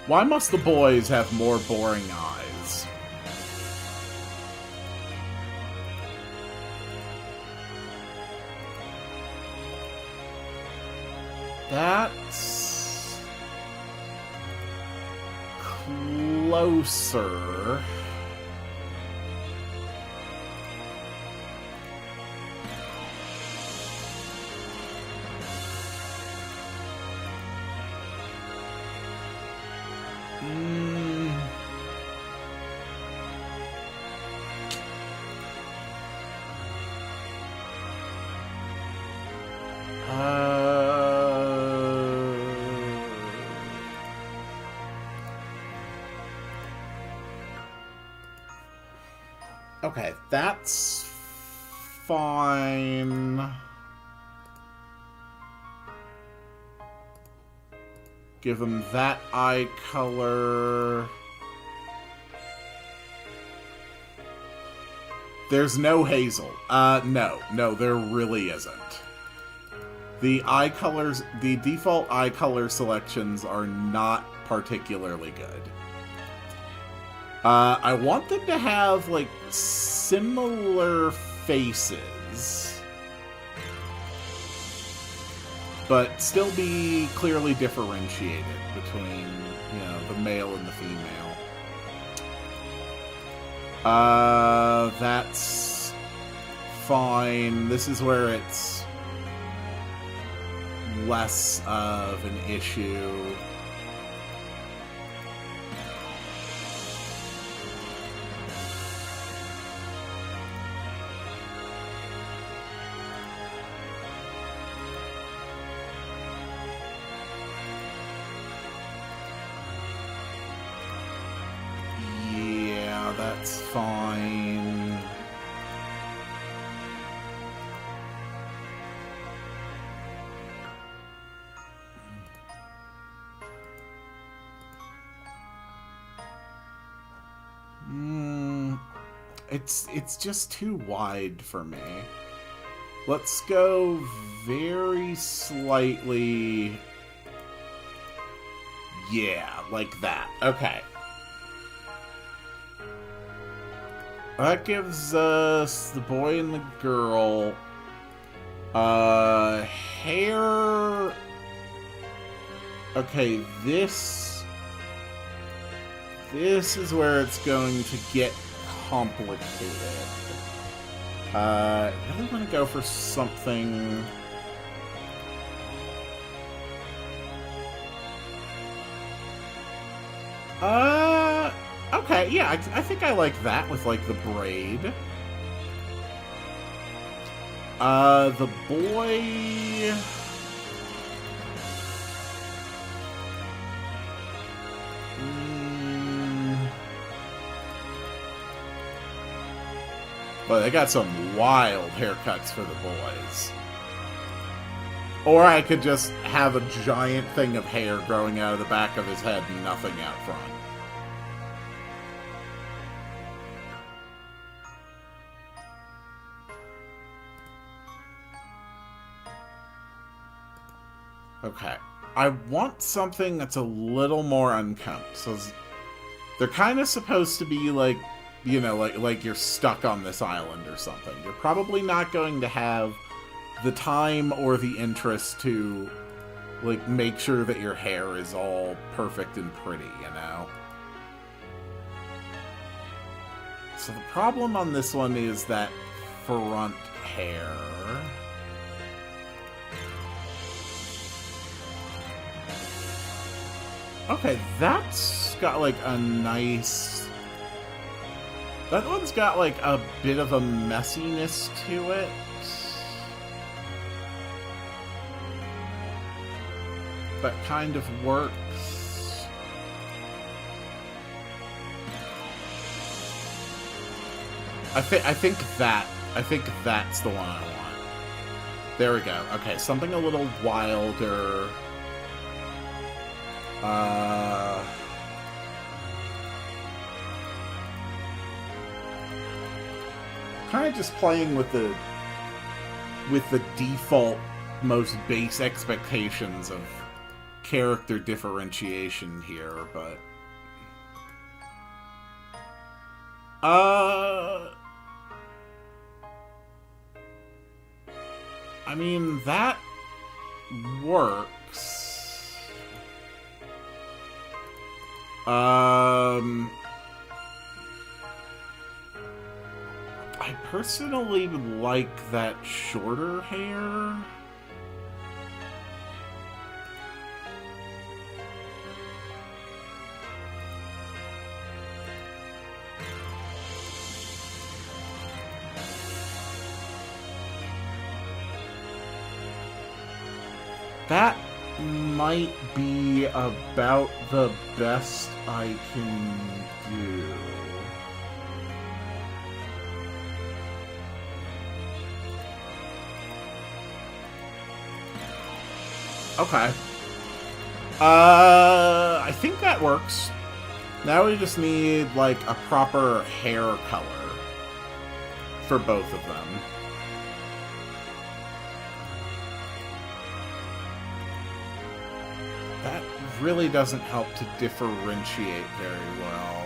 Why must the boys have more boring eyes? That's closer. Okay, that's fine. Give them that eye color. There's no hazel. No, there really isn't. The eye colors, the default eye color selections are not particularly good. I want them to have, like, similar faces, but still be clearly differentiated between, you know, the male and the female. That's fine. This is where it's less of an issue. That's fine. It's just too wide for me. Let's go very slightly... Yeah, like that. Okay. That gives us the boy and the girl. Hair... Okay, this is where it's going to get complicated. I really want to go for something... Okay, yeah, I think I like that with, like, the braid. The boy... Well, they got some wild haircuts for the boys. Or I could just have a giant thing of hair growing out of the back of his head and nothing out front. Okay. I want something that's a little more unkempt. So they're kind of supposed to be like, you know, like you're stuck on this island or something. You're probably not going to have the time or the interest to, like, make sure that your hair is all perfect and pretty, you know? So the problem on this one is that front hair. Okay, that's got like a nice... That one's got like a bit of a messiness to it. That kind of works. I think that's the one I want. There we go. Okay, something a little wilder. Kind of just playing with the default, most base expectations of character differentiation here, but I mean, that works. I personally like that shorter hair. That might be about the best I can do. Okay. I think that works. Now we just need, like, a proper hair color for both of them. That really doesn't help to differentiate very well.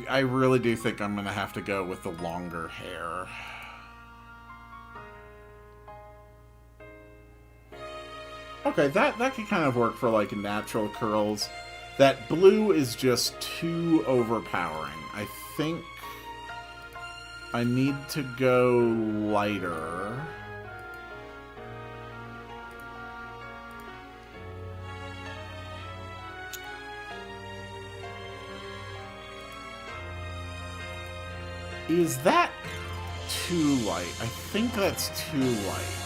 I really do think I'm gonna have to go with the longer hair. Okay, that could kind of work for, like, natural curls. That blue is just too overpowering. I think I need to go lighter. Is that too light? I think that's too light.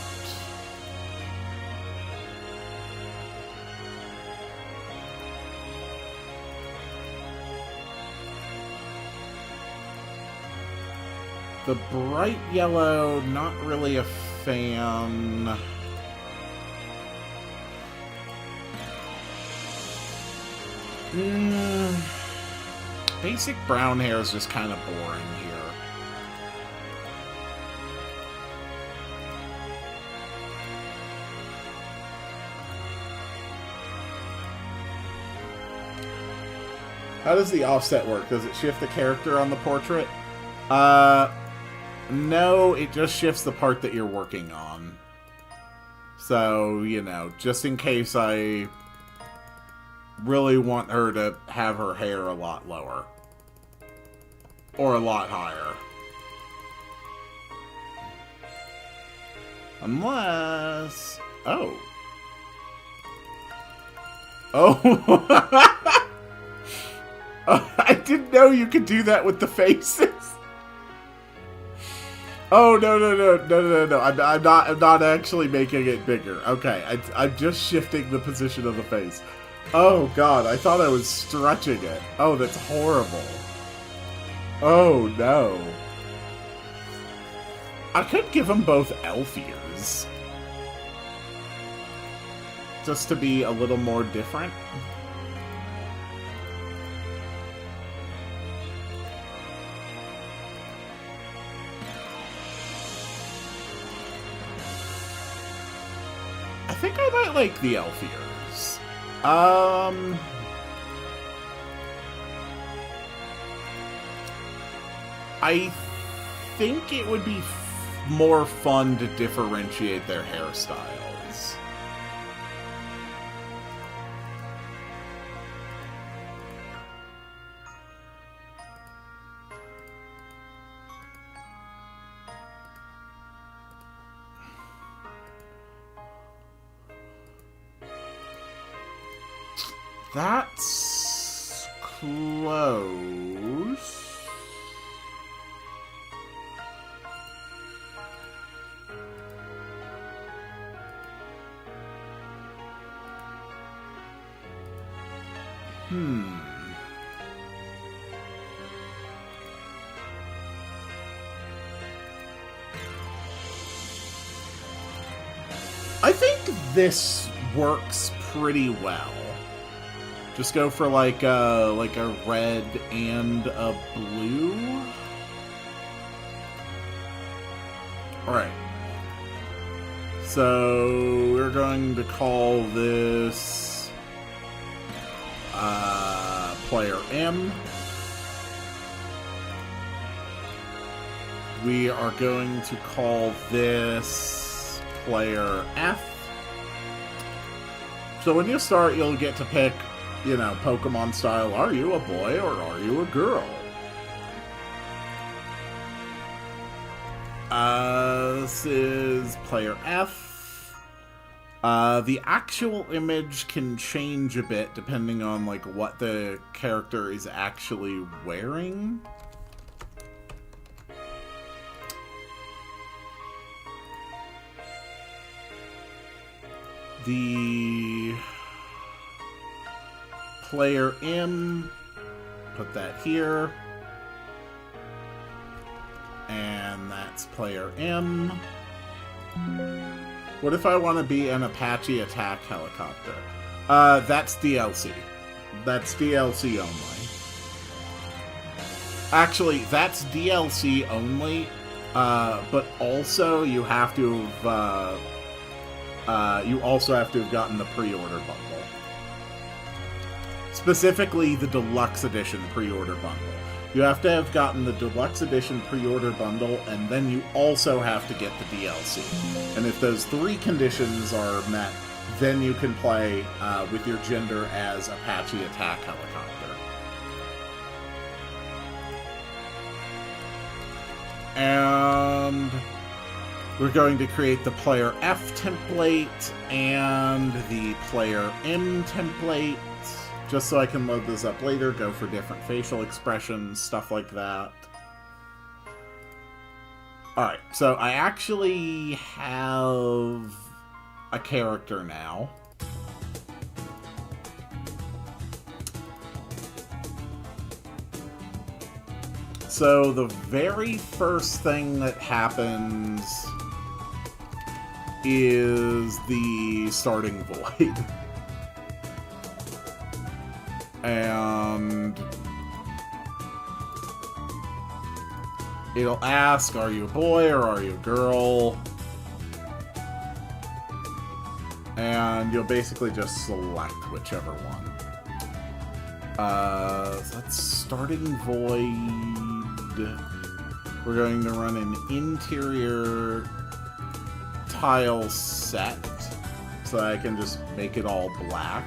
The bright yellow, not really a fan. Basic brown hair is just kind of boring here. How does the offset work? Does it shift the character on the portrait? No, it just shifts the part that you're working on. So, you know, just in case I really want her to have her hair a lot lower. Or a lot higher. Unless... Oh. Oh! I didn't know you could do that with the faces. Oh, no. I'm not actually making it bigger. Okay, I'm just shifting the position of the face. Oh, God, I thought I was stretching it. Oh, that's horrible. Oh, no. I could give them both elf ears. Just to be a little more different. I think I might like the elf ears. I think it would be more fun to differentiate their hairstyles. That's close. I think this works pretty well. Just go for like a red and a blue. Alright. So we're going to call this player M. We are going to call this player F. So when you start, you'll get to pick, you know, Pokemon style, are you a boy or are you a girl? This is player F. The actual image can change a bit depending on, like, what the character is actually wearing. The player M, put that here. And that's player M. What if I want to be an Apache attack helicopter? That's DLC. That's DLC only. Actually, that's DLC only, but also you have to have, you also have to have gotten the pre-order bundle. Specifically, the Deluxe Edition pre-order bundle. You have to have gotten the Deluxe Edition pre-order bundle, and then you also have to get the DLC. And if those three conditions are met, then you can play with your gender as Apache Attack Helicopter. And we're going to create the player F template and the player M template. Just so I can load this up later, go for different facial expressions, stuff like that. Alright, so I actually have a character now. So the very first thing that happens is the starting void. And it'll ask, are you a boy or are you a girl? And you'll basically just select whichever one. That's starting void. We're going to run an interior tile set so I can just make it all black.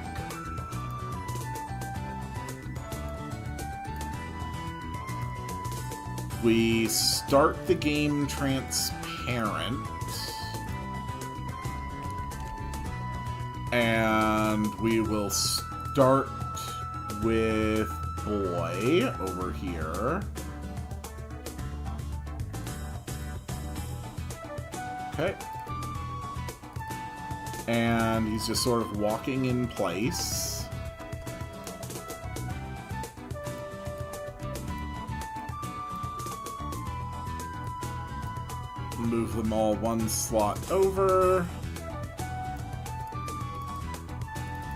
We start the game transparent, and we will start with boy over here. Okay. And he's just sort of walking in place. Move them all one slot over.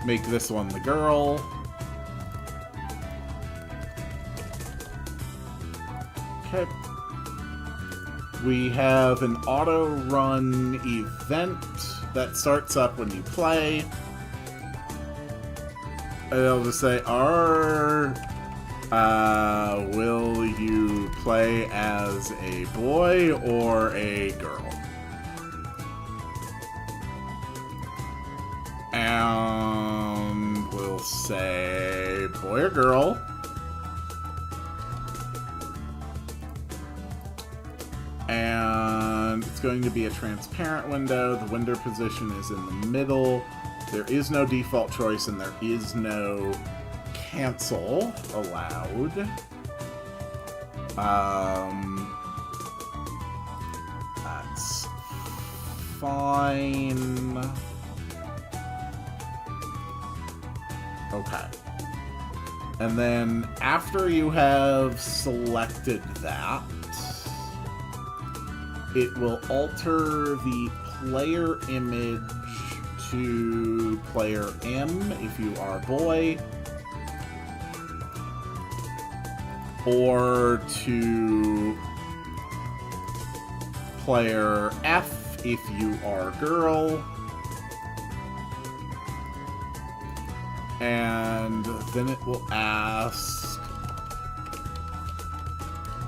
Make this one the girl. Okay. We have an auto-run event that starts up when you play. And it'll just say, will you play as a boy or a girl? And we'll say boy or girl. And it's going to be a transparent window. The window position is in the middle. There is no default choice, and there is no cancel allowed. That's fine. Okay. And then after you have selected that, it will alter the player image to player M if you are a boy, or to player F if you are a girl, and then it will ask,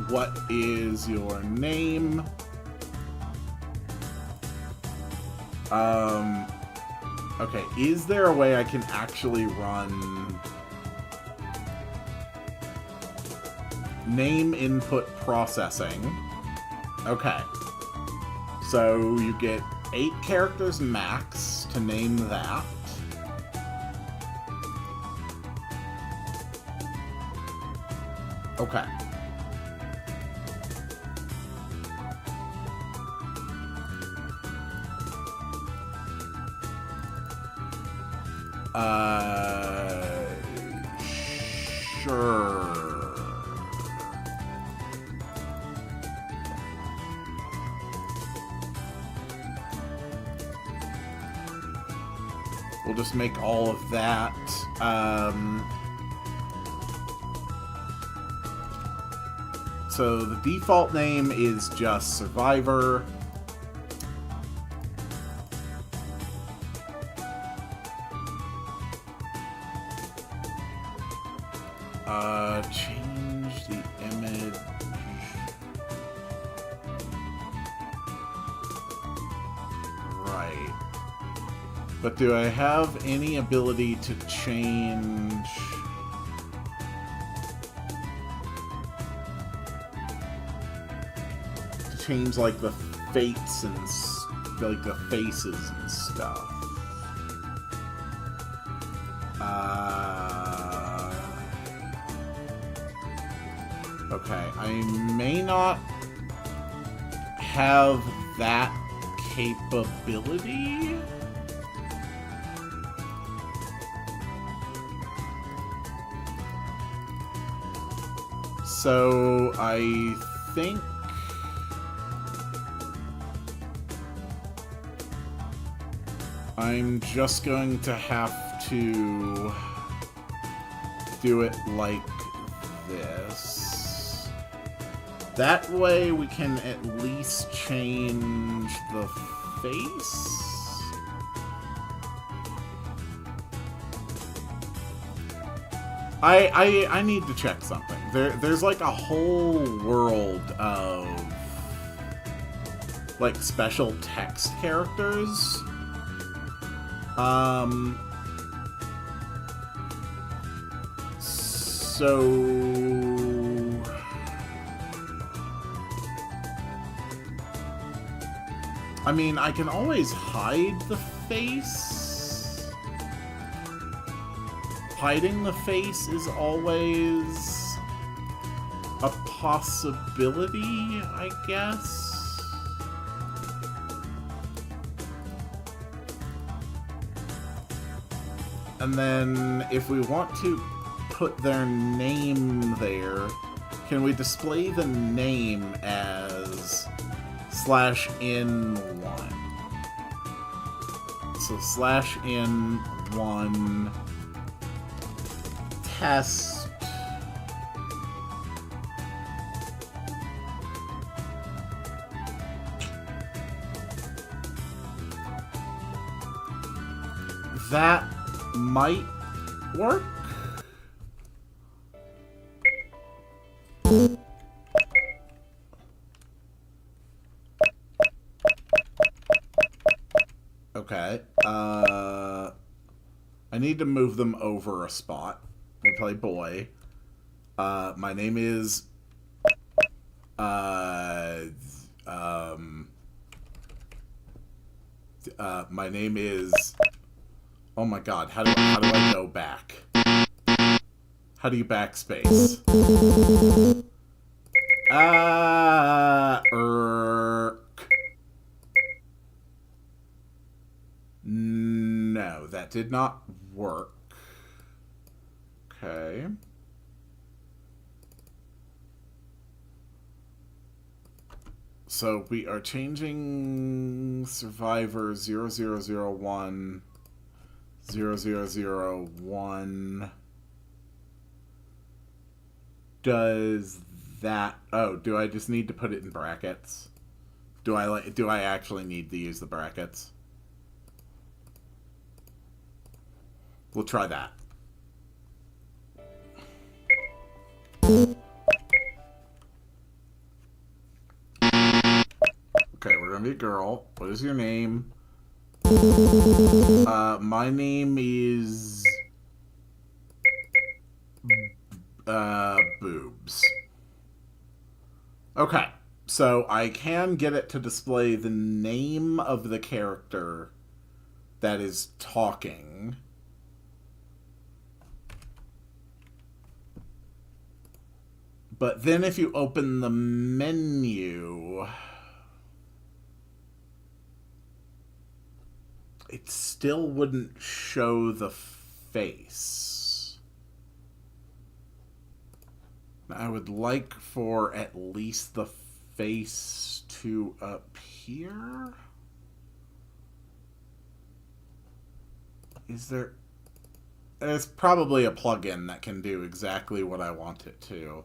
what is your name? Okay, is there a way I can actually run name input processing? Okay. So you get 8 characters max to name that. Okay. Sure. We'll just make all of that. So the default name is just Survivor. Change the image. Right. But do I have any ability to change... change, like, the fates and, like, the faces and stuff? Okay, I may not have that capability. So I think I'm just going to have to do it like this. That way we can at least change the face. I need to check something. There's like a whole world of like special text characters. So I mean, I can always hide the face. Hiding the face is always a possibility, I guess. And then if we want to put their name there, can we display the name as /in1? So /in1 test that might work. Okay. I need to move them over a spot. We play boy. My name is my name is Oh my god, how do I go back? How do you backspace? No, that did not work. Okay. So we are changing Survivor 0001 0001. Does that... Oh, do I just need to put it in brackets? Do I actually need to use the brackets? We'll try that. Okay, we're gonna be a girl. What is your name? My name is... Boobs. Okay, so I can get it to display the name of the character that is talking. But then if you open the menu, it still wouldn't show the face. I would like for at least the face to appear. Is there... There's probably a plugin that can do exactly what I want it to.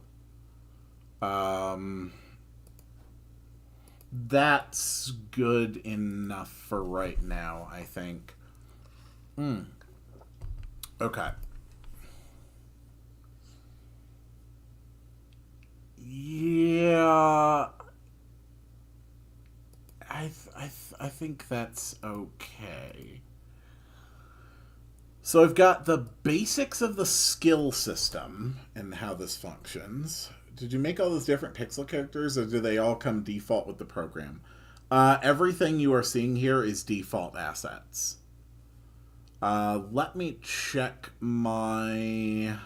That's good enough for right now, I think. Okay. Yeah. I think that's okay. So I've got the basics of the skill system and how this functions. Did you make all those different pixel characters, or do they all come default with the program? Everything you are seeing here is default assets. Let me check my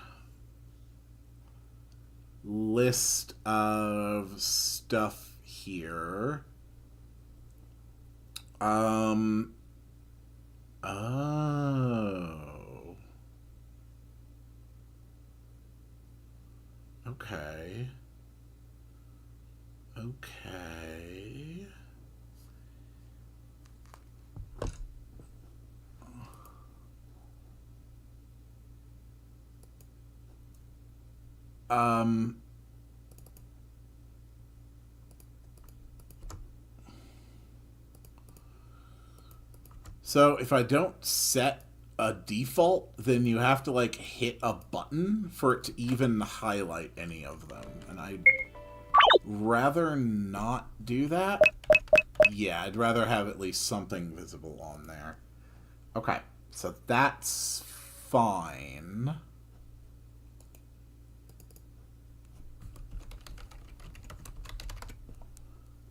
list of stuff here. Oh. Okay. Okay. So if I don't set a default, then you have to like hit a button for it to even highlight any of them. And I'd rather not do that. Yeah, I'd rather have at least something visible on there. Okay, so that's fine.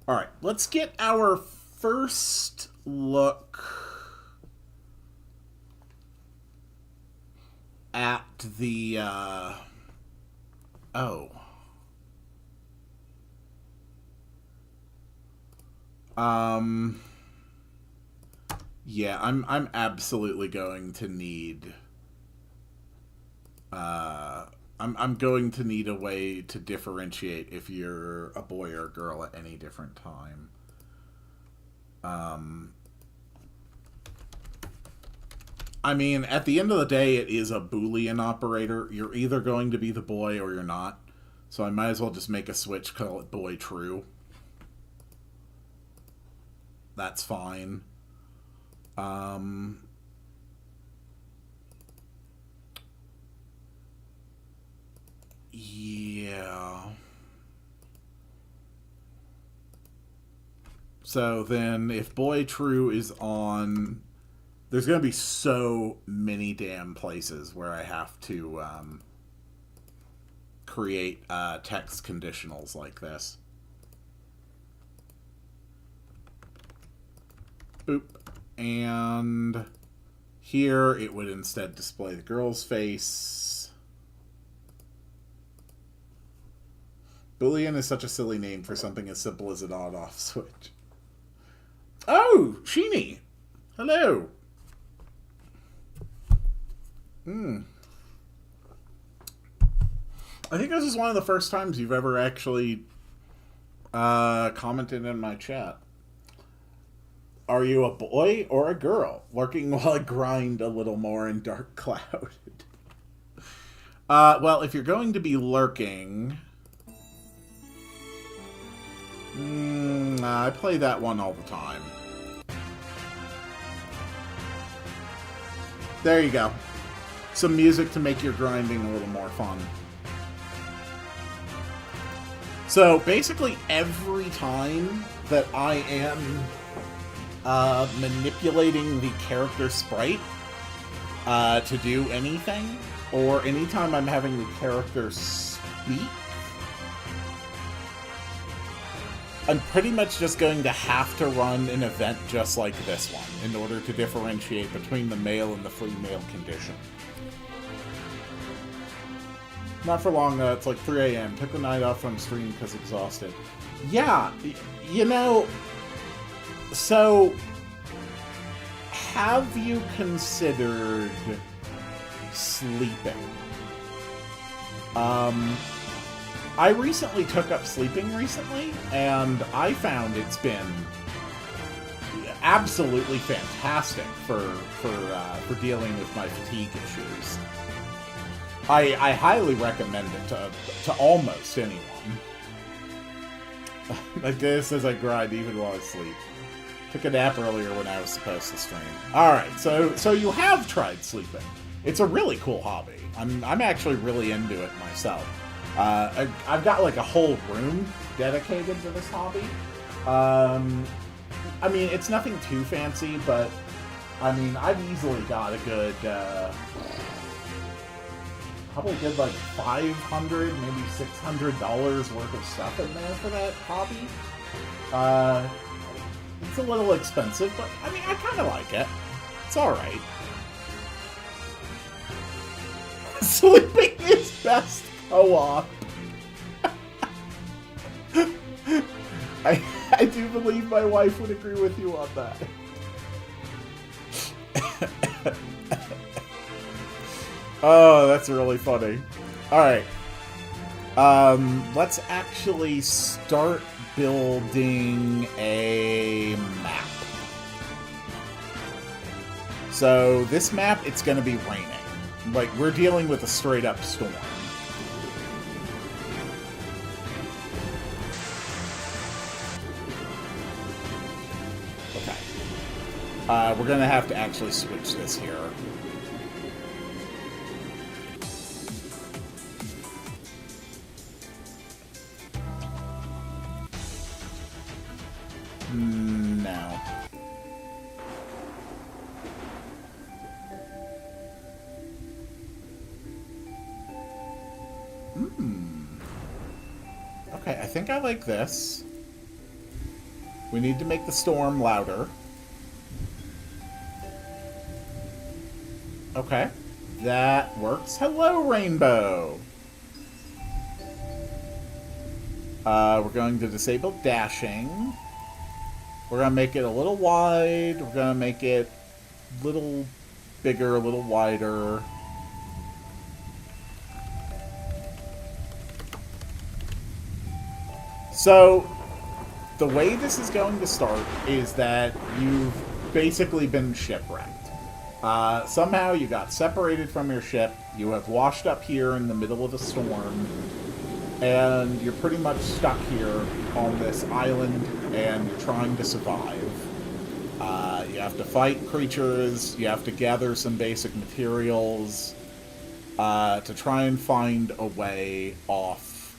All right, let's get our first look at the, yeah, I'm absolutely going to need, I'm going to need a way to differentiate if you're a boy or a girl at any different time. I mean, at the end of the day, it is a Boolean operator. You're either going to be the boy or you're not. So I might as well just make a switch, call it boy true. That's fine. Yeah. So then if boy true is on... There's going to be so many damn places where I have to create text conditionals like this. Boop. And Here, it would instead display the girl's face. Boolean is such a silly name for something as simple as an on-off switch. Oh, Sheeny! Hello! I think this is one of the first times you've ever actually commented in my chat. Are you a boy or a girl? Lurking while I grind a little more in Dark Cloud. Well, if you're going to be lurking... I play that one all the time. There you go. Some music to make your grinding a little more fun. So, basically every time that I am manipulating the character sprite to do anything, or anytime I'm having the character speak, I'm pretty much just going to have to run an event just like this one in order to differentiate between the male and the female condition. Not for long, though. It's like 3 a.m. Took the night off from stream because exhausted. Yeah, you know... So, have you considered sleeping? I recently took up sleeping and I found it's been absolutely fantastic for dealing with my fatigue issues. I highly recommend it to almost anyone. Like this as I grind even while I sleep. Took a nap earlier when I was supposed to stream. Alright, so you have tried sleeping. It's a really cool hobby. I'm actually really into it myself. I've got like a whole room dedicated to this hobby. I mean, it's nothing too fancy, but I mean, I've easily got a good, probably good like $500, maybe $600 worth of stuff in there for that hobby. It's a little expensive, but I mean, I kind of like it. It's alright. Sleeping is best co-op. I do believe my wife would agree with you on that. Oh, that's really funny. Alright. Let's actually start building a map. So, this map, it's going to be raining. Like, we're dealing with a straight-up storm. Okay. We're going to have to actually switch this here. No. Okay, I think I like this. We need to make the storm louder. Okay. That works. Hello, Rainbow! We're going to disable dashing. We're going to make it a little wide. We're going to make it a little bigger, a little wider. So, the way this is going to start is that you've basically been shipwrecked. Somehow you got separated from your ship, you have washed up here in the middle of a storm, and you're pretty much stuck here on this island, and you're trying to survive. You have to fight creatures, you have to gather some basic materials, to try and find a way off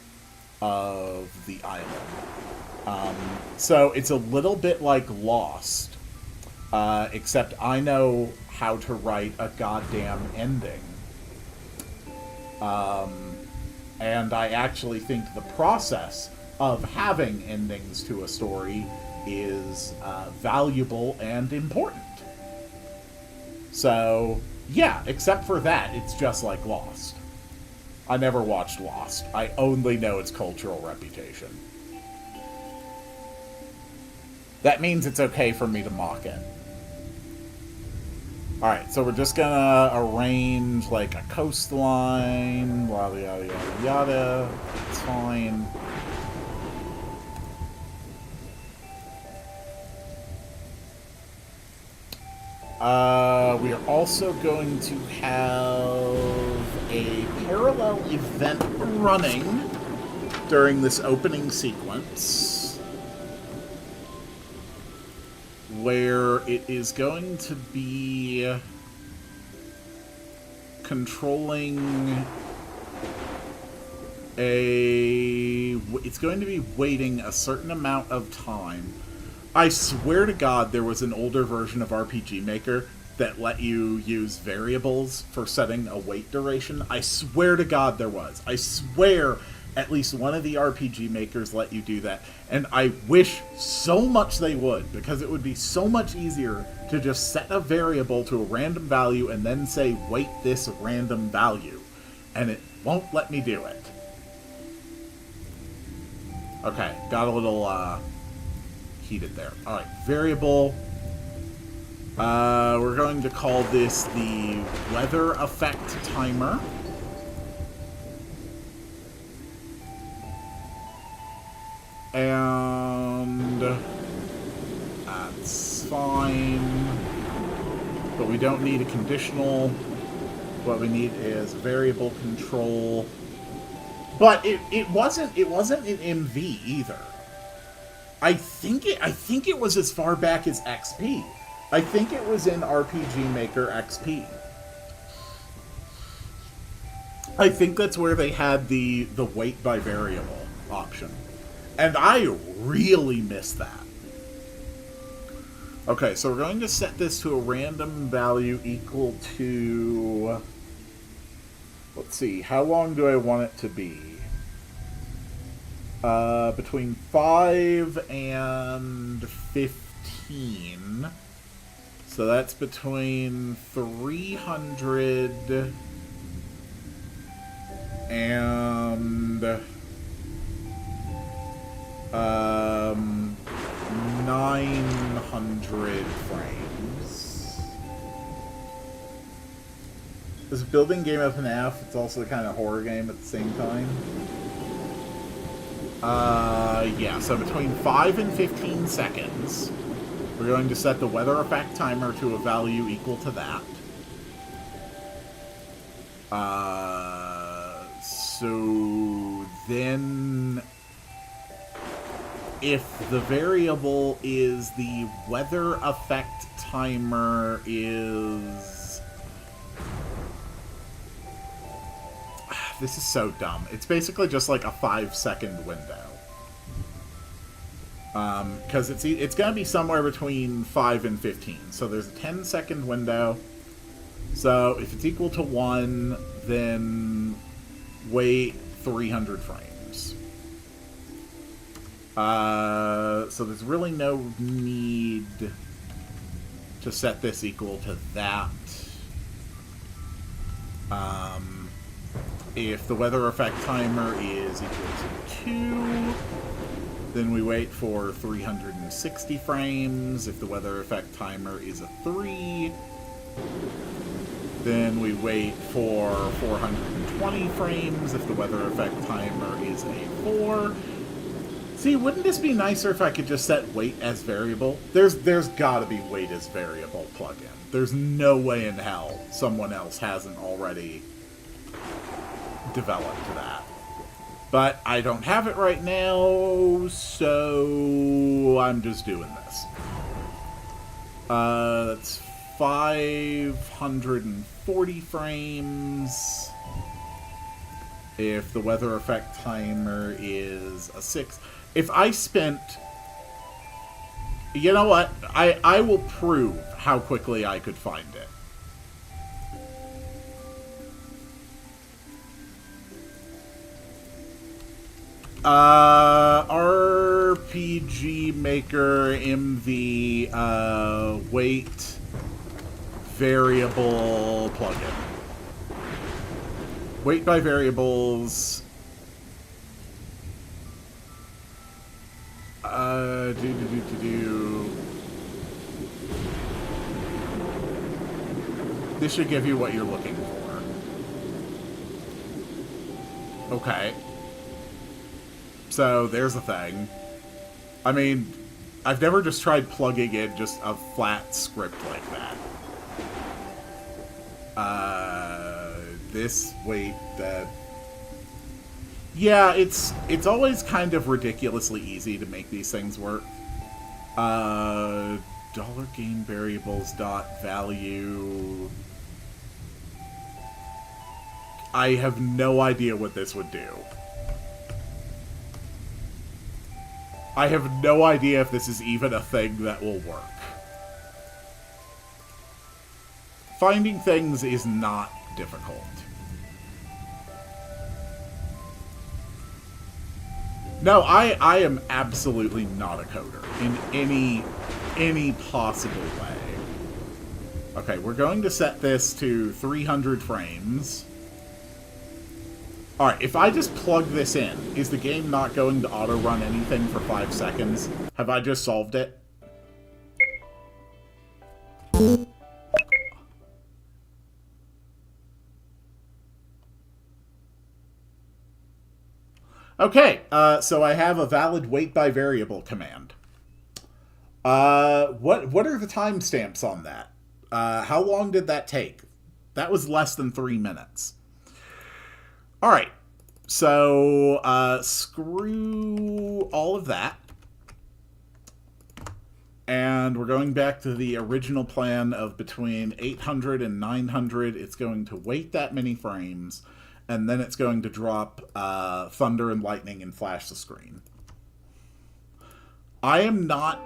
of the island. So it's a little bit like Lost, except I know how to write a goddamn ending. And I actually think the process of having endings to a story is valuable and important. So, yeah, except for that, it's just like Lost. I never watched Lost. I only know its cultural reputation. That means it's okay for me to mock it. Alright, so we're just gonna arrange like a coastline, yada yada yada yada. It's fine. We are also going to have a parallel event running during this opening sequence, where it is going to be controlling it's going to be waiting a certain amount of time. I swear to God there was an older version of RPG Maker that let you use variables for setting a wait duration. I swear to God there was. I swear at least one of the RPG Makers let you do that. And I wish so much they would, because it would be so much easier to just set a variable to a random value and then say, wait this random value. And it won't let me do it. Okay, got a little heated there. Alright, variable. We're going to call this the weather effect timer. And that's fine. But we don't need a conditional. What we need is variable control. But it wasn't in MV either. I think it was as far back as XP. I think it was in RPG Maker XP. I think that's where they had the wait by variable option. And I really miss that. Okay, so we're going to set this to a random value equal to... Let's see, how long do I want it to be? Between 5 and 15. So that's between 300 and 900 frames. This building game of FNAF, it's also the kind of horror game at the same time. Yeah, so between 5 and 15 seconds, we're going to set the weather effect timer to a value equal to that. So then, if the variable is the weather effect timer is... This is so dumb. It's basically just like a 5-second window. Because it's going to be somewhere between 5 and 15. So there's a 10-second window. So if it's equal to 1, then wait 300 frames. So there's really no need to set this equal to that. If the weather effect timer is equal to 2, then we wait for 360 frames. If the weather effect timer is a 3, then we wait for 420 frames. If the weather effect timer is a 4. See, wouldn't this be nicer if I could just set wait as variable? There's gotta be wait as variable plugin. There's no way in hell someone else hasn't already developed that. But I don't have it right now, so I'm just doing this. That's 540 frames. If the weather effect timer is a 6. If I spent... You know what? I will prove how quickly I could find it. RPG Maker MV wait variable plugin. Weight by variables. This should give you what you're looking for. Okay. So, there's a thing. I mean, I've never just tried plugging in just a flat script like that. This, wait, that... Yeah, it's always kind of ridiculously easy to make these things work. Dollar game variables dot value... I have no idea what this would do. I have no idea if this is even a thing that will work. Finding things is not difficult. No, I am absolutely not a coder in any possible way. Okay, we're going to set this to 300 frames. Alright, if I just plug this in, is the game not going to auto-run anything for 5 seconds? Have I just solved it? Okay, so I have a valid weight by variable command. What are the timestamps on that? How long did that take? That was less than 3 minutes. Alright, so screw all of that. And we're going back to the original plan of between 800 and 900. It's going to wait that many frames, and then it's going to drop thunder and lightning and flash the screen. I am not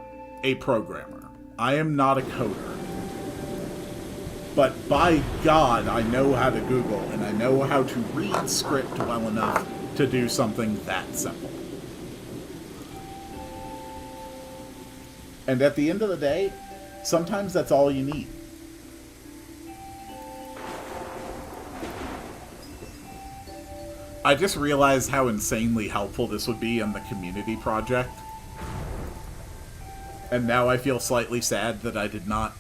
a programmer. I am not a coder. But by God, I know how to Google, and I know how to read script well enough to do something that simple. And at the end of the day, sometimes that's all you need. I just realized how insanely helpful this would be in the community project. And now I feel slightly sad that I did not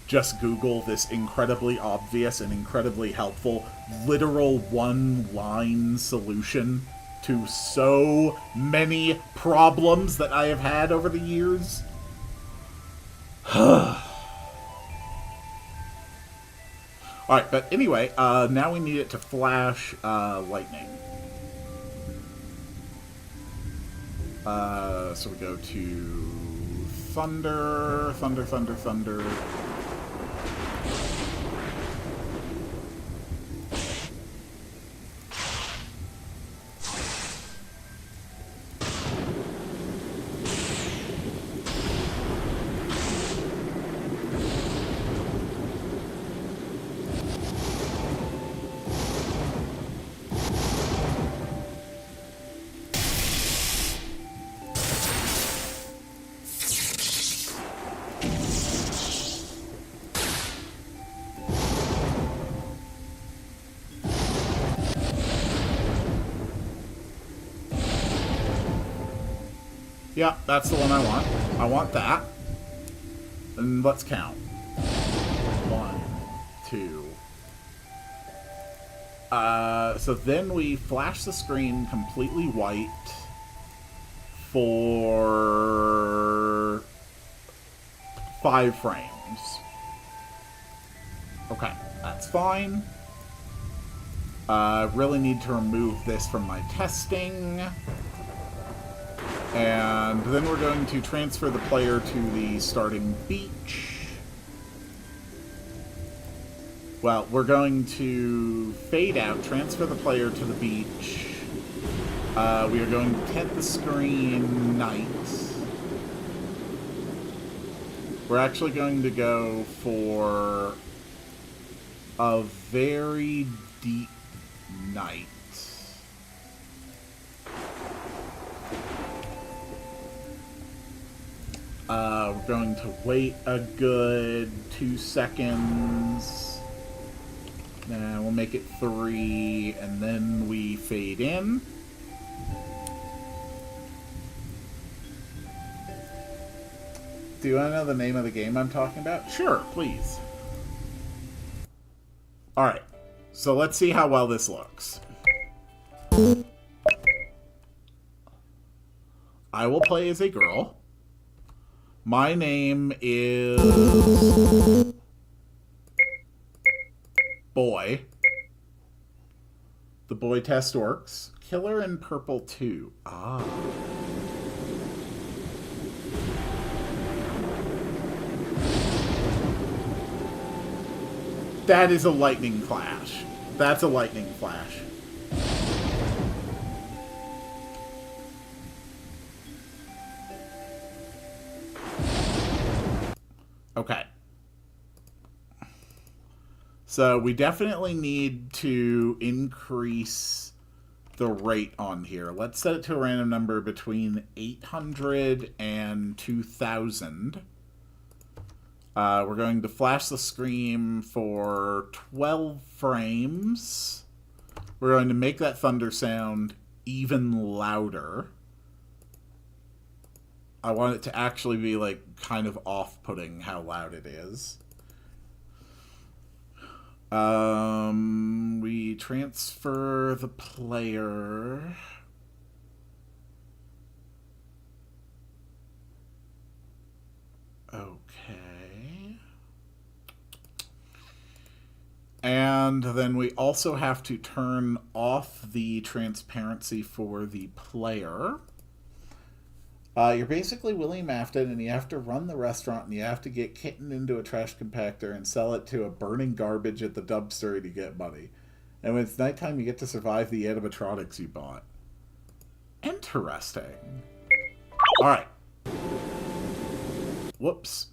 just Google this incredibly obvious and incredibly helpful, literal one-line solution to so many problems that I have had over the years. Alright, but anyway, now we need it to flash lightning. So we go to thunder, thunder, thunder, thunder. Yeah, that's the one I want. I want that. And let's count. 1, 2. So then we flash the screen completely white for 5 frames. Okay, that's fine. Really need to remove this from my testing. And then we're going to transfer the player to the starting beach. Well, we're going to fade out, transfer the player to the beach. We are going to tint the screen night. We're actually going to go for a very deep night. We're going to wait a good 2 seconds. Now we'll make it 3, and then we fade in. Do you want to know the name of the game I'm talking about? Sure, please. Alright, so let's see how well this looks. I will play as a girl. My name is Boy. The boy test works. Killer in Purple 2. Ah. That is a lightning flash. That's a lightning flash. Okay. So we definitely need to increase the rate on here. Let's set it to a random number between 800 and 2000. We're going to flash the screen for 12 frames. We're going to make that thunder sound even louder. I want it to actually be, like, kind of off-putting how loud it is. We transfer the player. Okay. And then we also have to turn off the transparency for the player. You're basically William Afton, and you have to run the restaurant, and you have to get Kitten into a trash compactor and sell it to a burning garbage at the dumpster to get money. And when it's nighttime, you get to survive the animatronics you bought. Interesting. Alright. Whoops.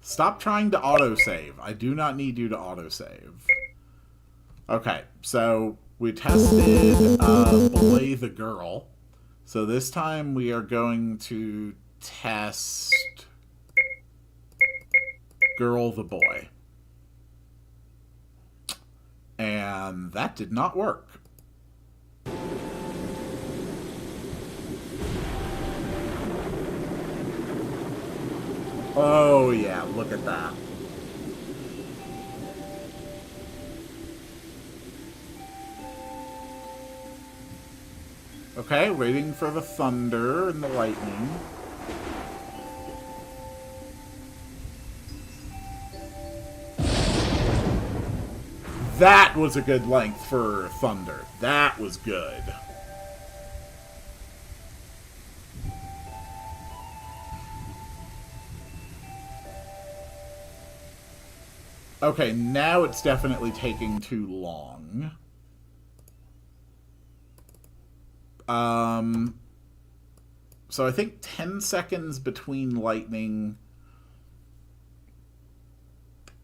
Stop trying to autosave. I do not need you to autosave. Okay, so we tested Boy the Girl. So this time we are going to test Girl the Boy. And that did not work. Oh yeah, look at that. Okay, waiting for the thunder and the lightning. That was a good length for thunder. That was good. Okay, now it's definitely taking too long. So I think 10 seconds between lightning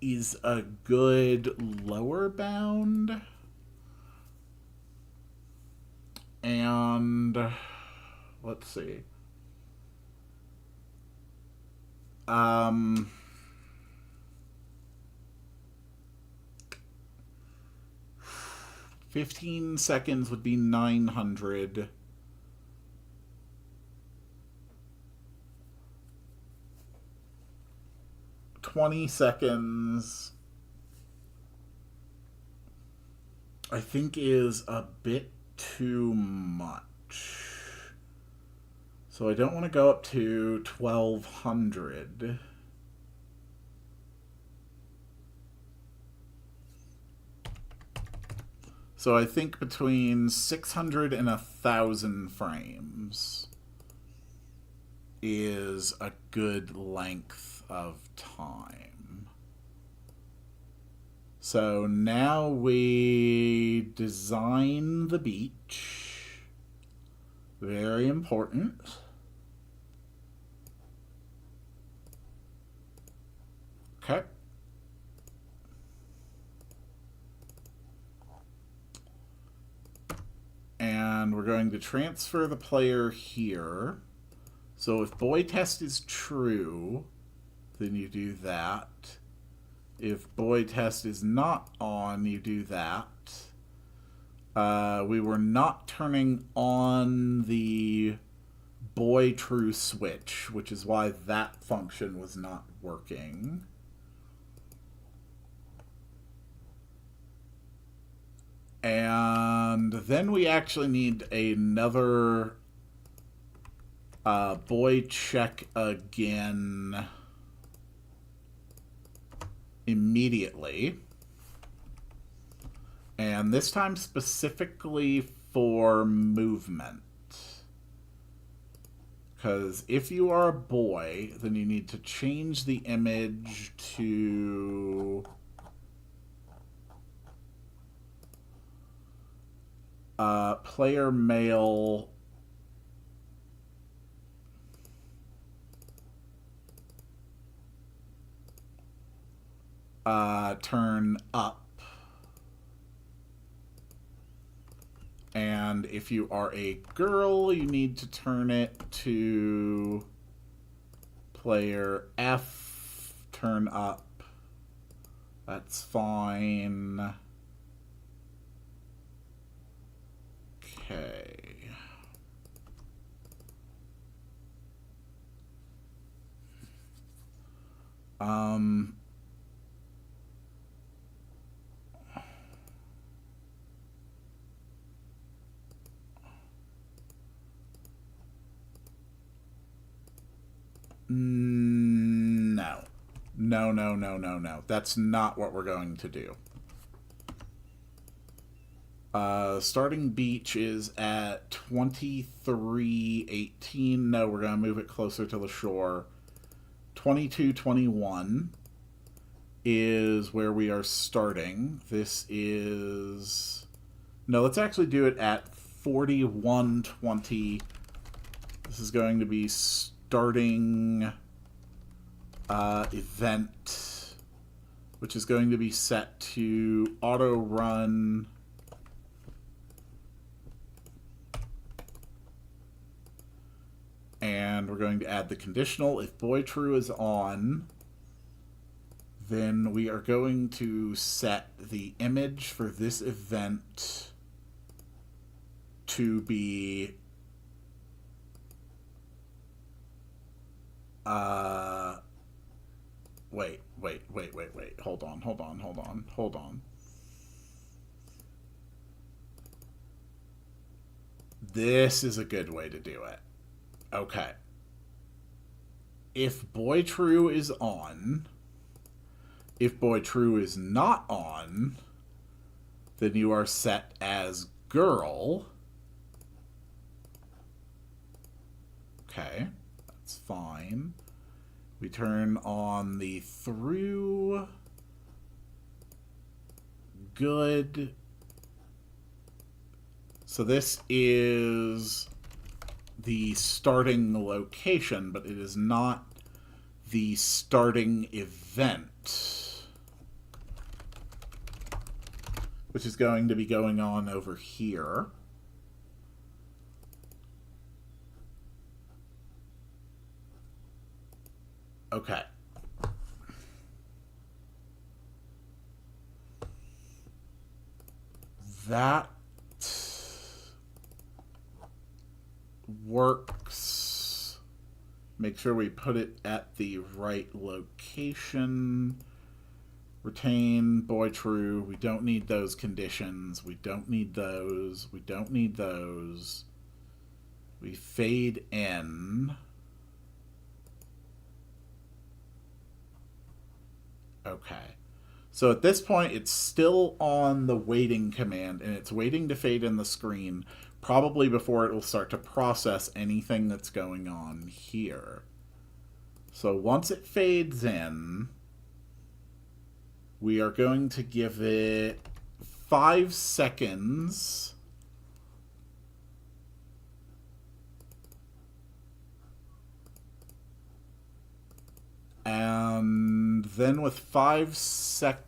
is a good lower bound. And let's see. 15 seconds would be 900. $20 seconds, I think, is a bit too much. So I don't want to go up to 1200. So I think between 600 and 1,000 frames is a good length of time. So now we design the beach. Very important. Okay. And we're going to transfer the player here. So if boy test is true, then you do that. If boy test is not on, you do that. We were not turning on the boy true switch, which is why that function was not working. And then we actually need another boy check again immediately. And this time specifically for movement. Because if you are a boy, then you need to change the image to player male turn up. And if you are a girl, you need to turn it to player F turn up. That's fine. Okay. No. No. That's not what we're going to do. Starting beach is at 23:18. No, we're going to move it closer to the shore. 22:21 is where we are starting. This is... No, let's actually do it at 41:20. This is going to be starting event, which is going to be set to auto run. And we're going to add the conditional. If boy true is on, then we are going to set the image for this event to be wait. Hold on. This is a good way to do it. Okay. If boy true is on, if boy true is not on, then you are set as girl. Okay, that's fine. We turn on the through. Good. So this is the starting location, but it is not the starting event, which is going to be going on over here. Okay. That works. Make sure we put it at the right location. Retain boy true. We don't need those conditions. We don't need those. We don't need those. We fade in. Okay. So at this point, it's still on the waiting command, and it's waiting to fade in the screen, probably before it will start to process anything that's going on here. So once it fades in, we are going to give it 5 seconds. And then with 5 seconds,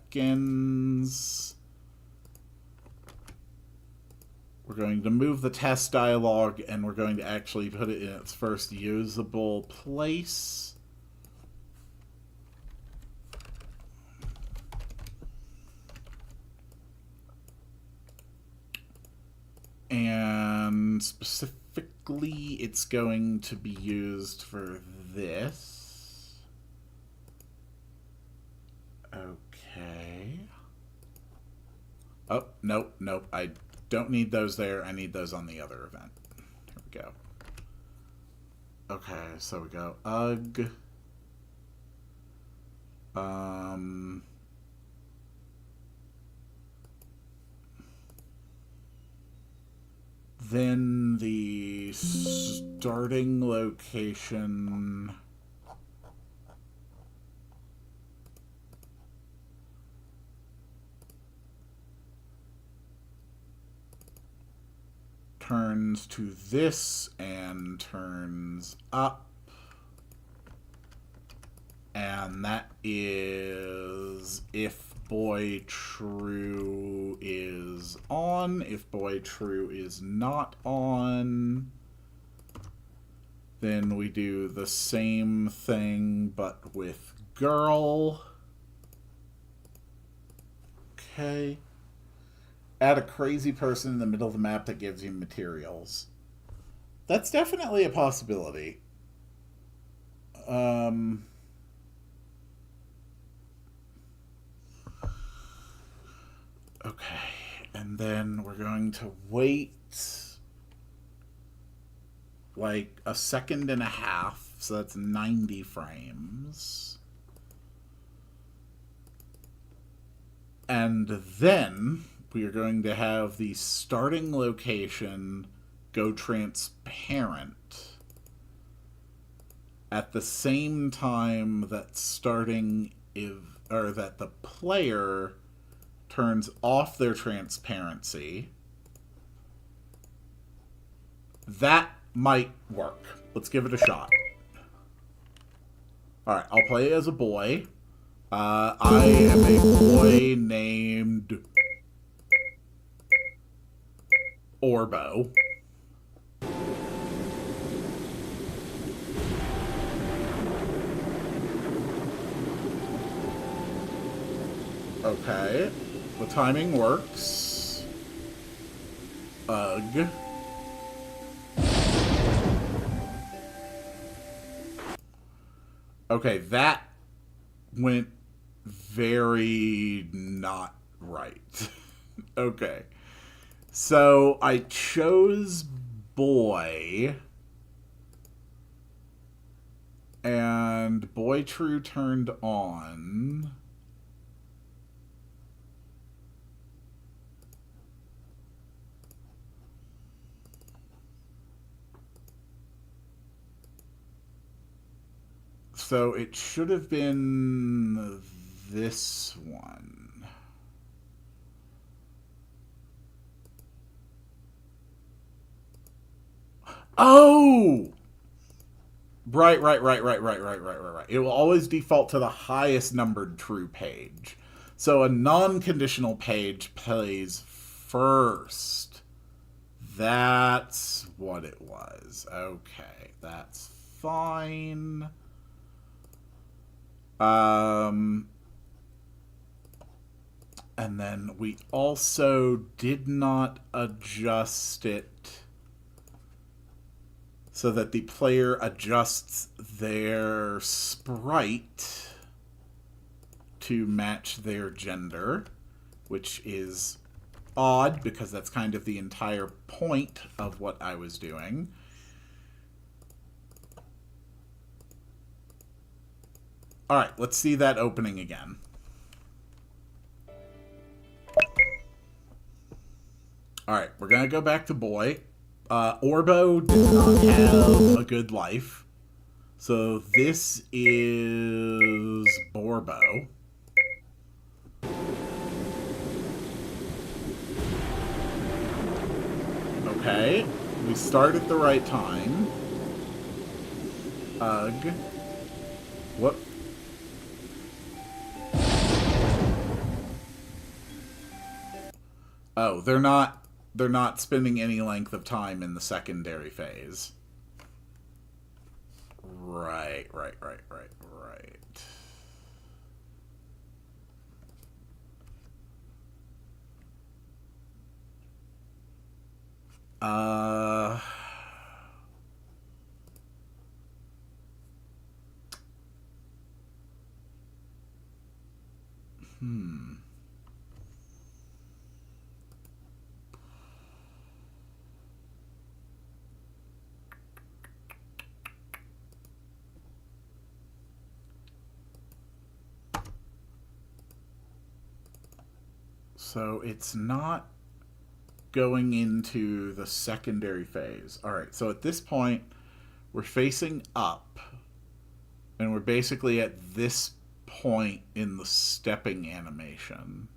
We're going to move the test dialog, and we're going to actually put it in its first usable place. And specifically, it's going to be used for this. Okay. Oh, nope, nope. I don't need those there. I need those on the other event. Here we go. Okay, so we go UG. Then the starting location turns to this and turns up. And that is if boy true is on. If boy true is not on, then we do the same thing but with girl. Okay. Add a crazy person in the middle of the map that gives you materials. That's definitely a possibility. Okay, and then we're going to wait like a second and a half, so that's 90 frames. And then we are going to have the starting location go transparent at the same time that that the player turns off their transparency. That might work. Let's give it a shot. Alright, I'll play as a boy. I am a boy named Orbo. Okay. The timing works. Ugh. Okay, that went very not right. Okay. So I chose boy. And boy true turned on. So it should have been this one. Oh! Right. It will always default to the highest numbered true page. So a non-conditional page plays first. That's what it was. Okay, that's fine. And then we also did not adjust it so that the player adjusts their sprite to match their gender, which is odd because that's kind of the entire point of what I was doing. All right, let's see that opening again. All right, we're going to go back to boy. Orbo did not have a good life. So this is Borbo. Okay, we start at the right time. Ugh. What? Oh, they're not they're not spending any length of time in the secondary phase. Right. Uh... So it's not going into the secondary phase. All right, so at this point, we're facing up, and we're basically at this point in the stepping animation.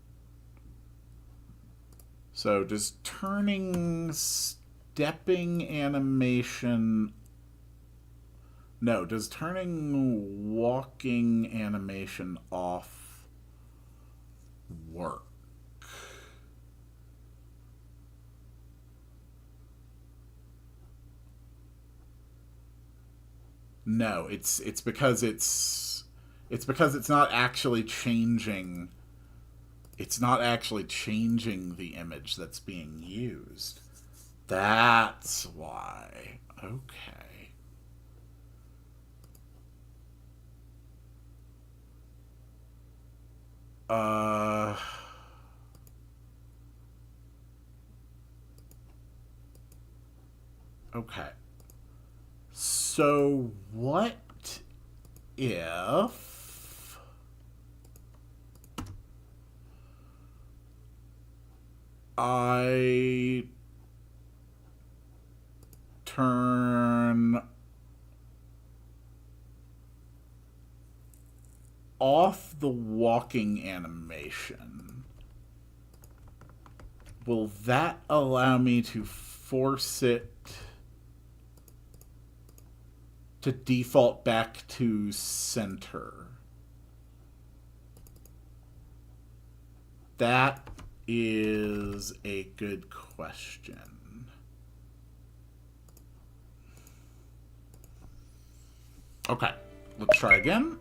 So does turning stepping animation... No, does turning walking animation off work? No, it's because it's because it's not actually changing. It's not actually changing the image that's being used. That's why. Okay. Okay. So what if I turn off the walking animation? Will that allow me to force it to default back to center? That is a good question. Okay, let's try again.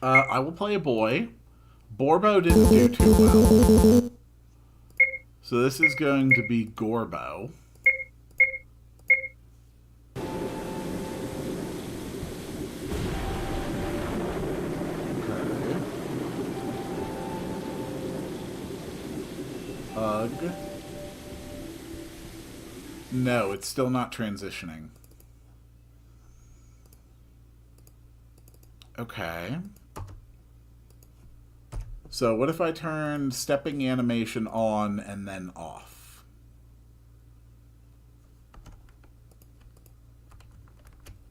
I will play a boy. Borbo didn't do too well. So this is going to be Gorbo. Ugh. No, it's still not transitioning. Okay. So what if I turn stepping animation on and then off?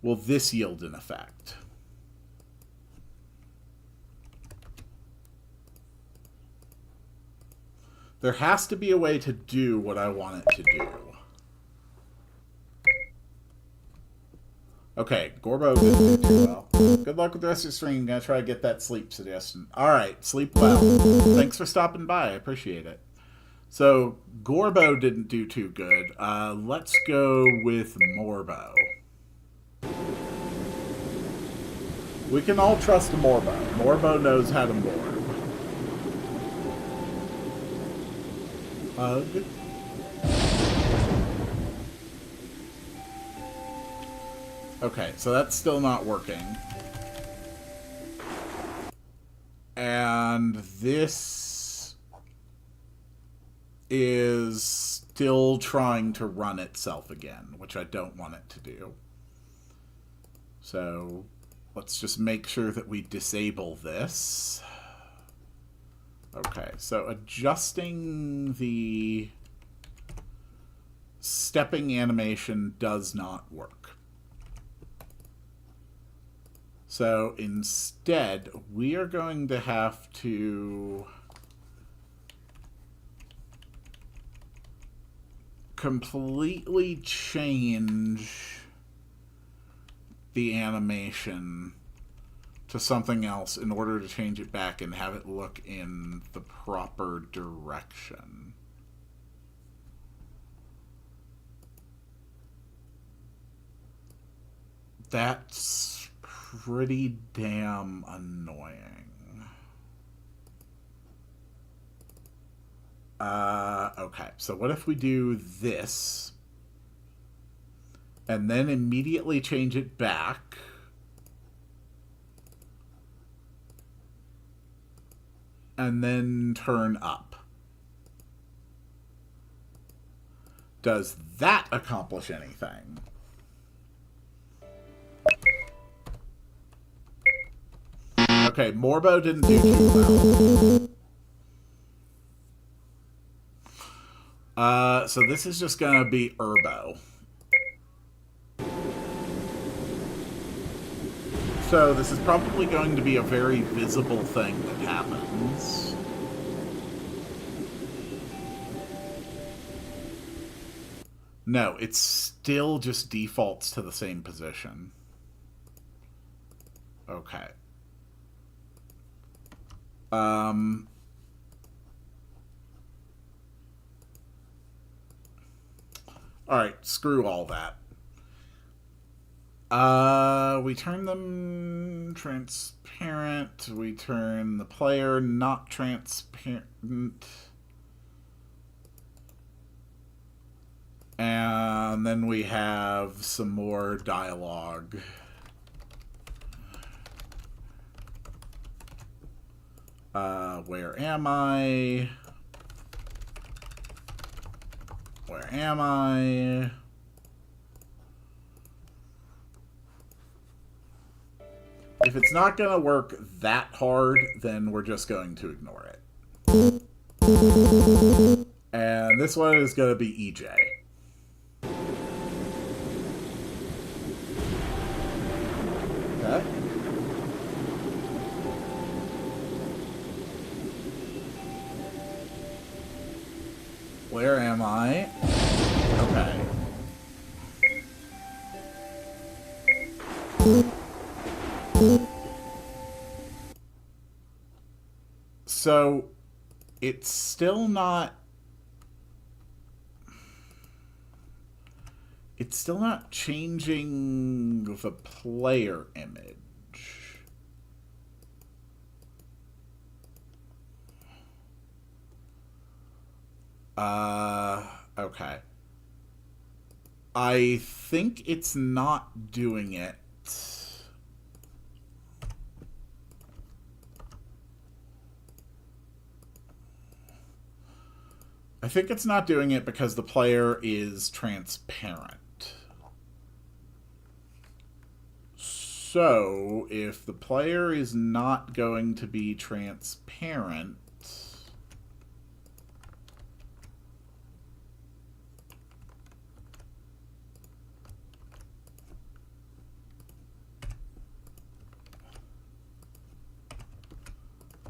Will this yield an effect? There has to be a way to do what I want it to do. Okay, Gorbo didn't do too well. Good luck with the rest of your stream. I'm going to try to get that sleep suggestion. Alright, sleep well. Thanks for stopping by. I appreciate it. So, Gorbo didn't do too good. Let's go with Morbo. We can all trust Morbo. Morbo knows how to morb. Ugh. Okay, so that's still not working. And this is still trying to run itself again, which I don't want it to do. So let's just make sure that we disable this. Okay, so adjusting the stepping animation does not work. So instead, we are going to have to completely change the animation to something else in order to change it back and have it look in the proper direction. That's pretty damn annoying. Okay, so what if we do this and then immediately change it back? And then turn up. Does that accomplish anything? Okay, Morbo didn't do too well. So this is just gonna be Urbo. So this is probably going to be a very visible thing that happens. No, it still just defaults to the same position. Okay. Alright, screw all that. We turn them transparent. We turn the player not transparent. And then we have some more dialogue. Where am I? Where am I? If it's not going to work that hard, then we're just going to ignore it. And this one is going to be EJ. Okay. Where am I? Okay. So, it's still not... It's still not changing the player image. Okay. I think it's not doing it. I think it's not doing it because the player is transparent. So, if the player is not going to be transparent,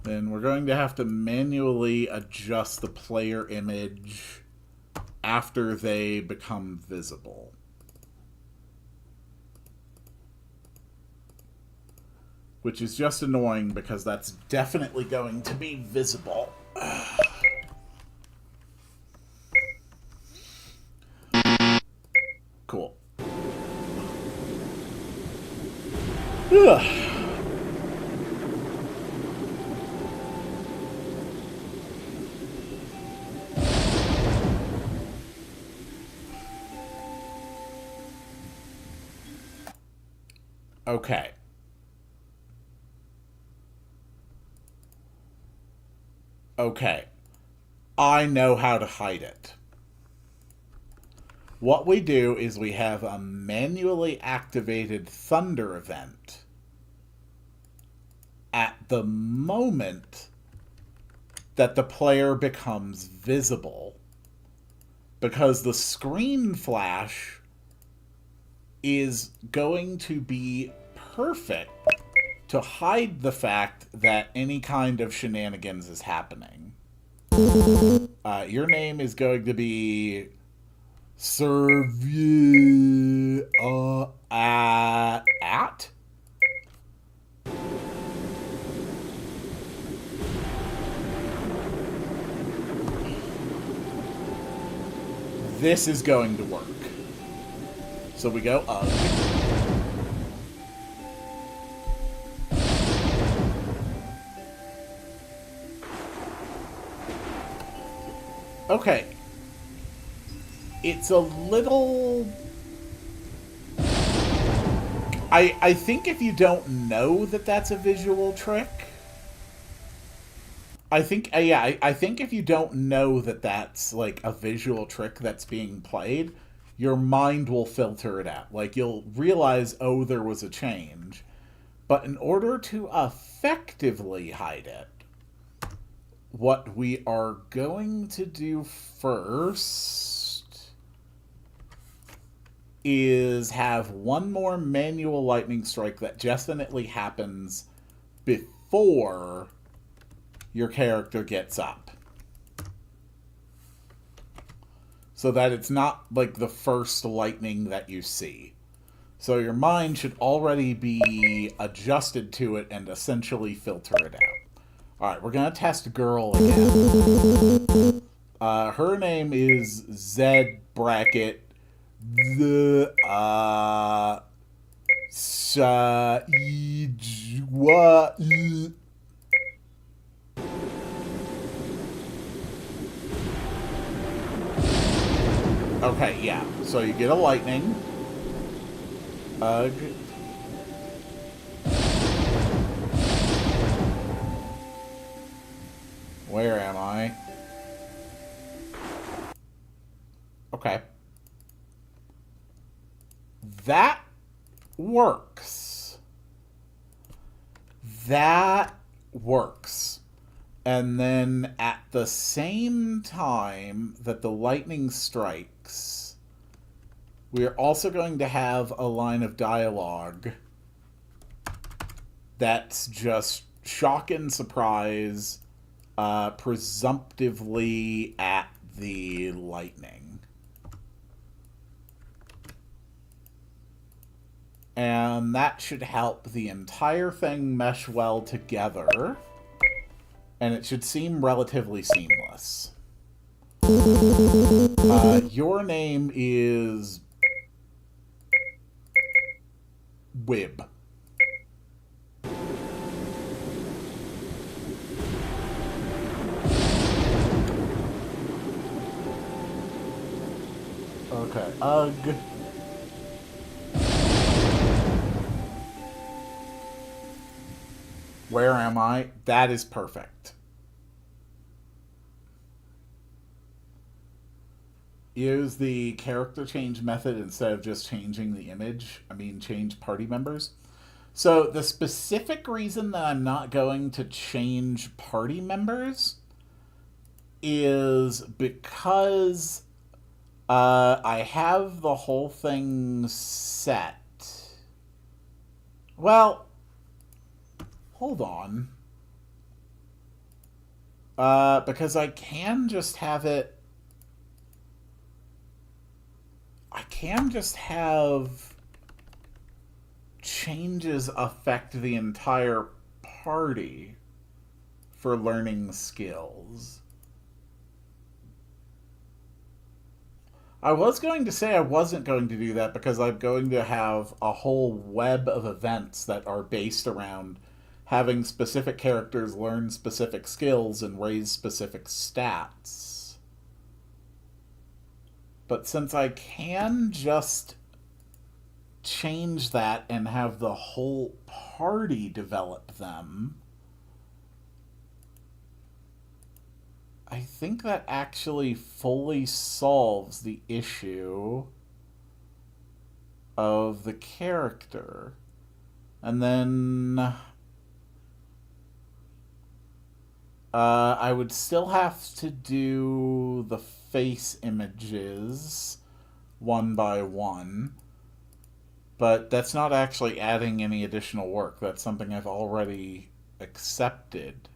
then we're going to have to manually adjust the player image after they become visible. Which is just annoying because that's definitely going to be visible. Cool. Ugh. Okay. Okay. I know how to hide it. What we do is we have a manually activated thunder event at the moment that the player becomes visible, because the screen flash is going to be perfect to hide the fact that any kind of shenanigans is happening. Your name is going to be at? This is going to work. So we go up. Okay. It's a little... I think if you don't know that that's a visual trick... I think, yeah, I think if you don't know that that's, like, a visual trick that's being played, your mind will filter it out. Like, you'll realize, oh, there was a change. But in order to effectively hide it, what we are going to do first is have one more manual lightning strike that definitely happens before your character gets up. So that it's not like the first lightning that you see. So your mind should already be adjusted to it and essentially filter it out. Alright, we're going to test girl again. Her name is Z bracket the Okay, yeah. So you get a lightning. Ugh. Where am I? Okay. That works. That works. And then at the same time that the lightning strikes, we are also going to have a line of dialogue that's just shock and surprise, presumptively at the lightning. And that should help the entire thing mesh well together. And it should seem relatively seamless. Your name is... Wib. Okay, ugh. Where am I? That is perfect. Use the character change method instead of just changing the image. I mean, change party members. So the specific reason that I'm not going to change party members is because I have the whole thing set. Well, hold on. Because I can just have it... I can just have changes affect the entire party for learning skills. I was going to say I wasn't going to do that because I'm going to have a whole web of events that are based around having specific characters learn specific skills and raise specific stats. But since I can just change that and have the whole party develop them, I think that actually fully solves the issue of the character. And then I would still have to do the face images one by one, but that's not actually adding any additional work. That's something I've already accepted.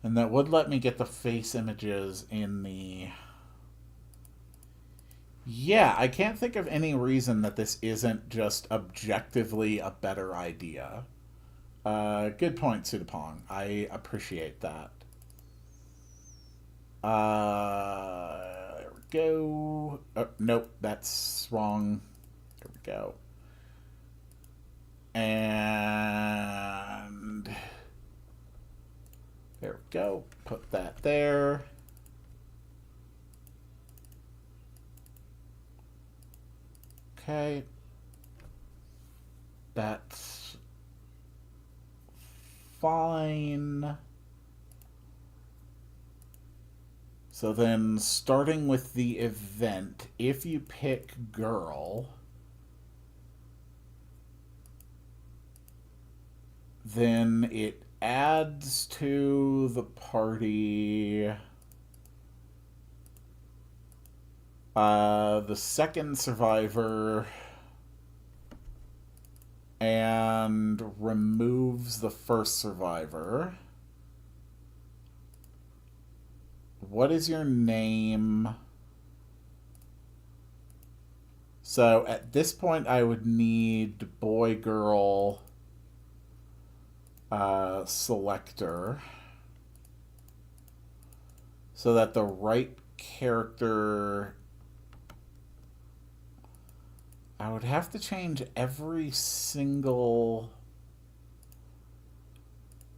And that would let me get the face images in the... Yeah, I can't think of any reason that this isn't just objectively a better idea. Good point, Sudapong. I appreciate that. There we go. Oh, nope, that's wrong. There we go. And there we go. Put that there. Okay. That's fine. So then, starting with the event, if you pick girl, then it adds to the party the second survivor and removes the first survivor. What is your name? So at this point, I would need boy, girl, selector, so that the right character... I would have to change every single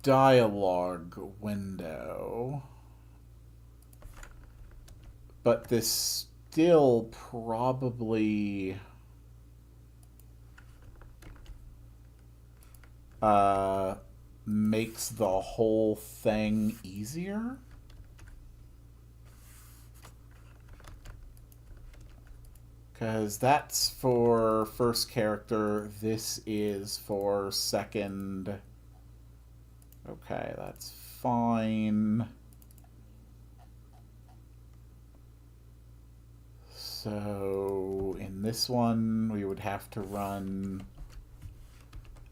dialogue window. But this still probably makes the whole thing easier. Because that's for first character. This is for second. Okay, that's fine. So in this one, we would have to run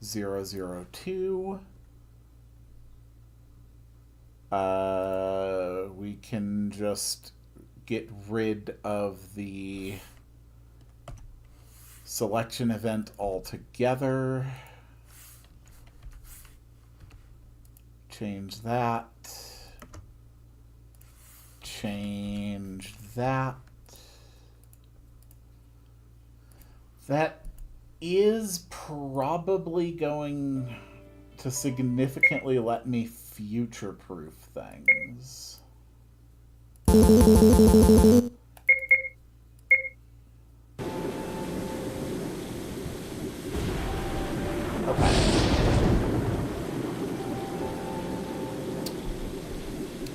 002. We can just get rid of the selection event altogether. Change that. Change that. That is probably going to significantly let me future-proof things. Okay.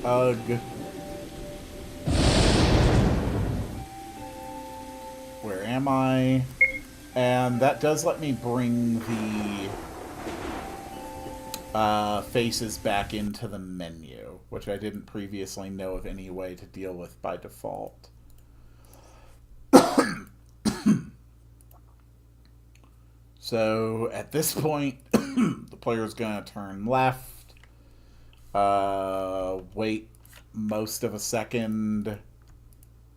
Ugh. Where am I? And that does let me bring the faces back into the menu, which I didn't previously know of any way to deal with by default. So at this point, the player's going to turn left, wait most of a second,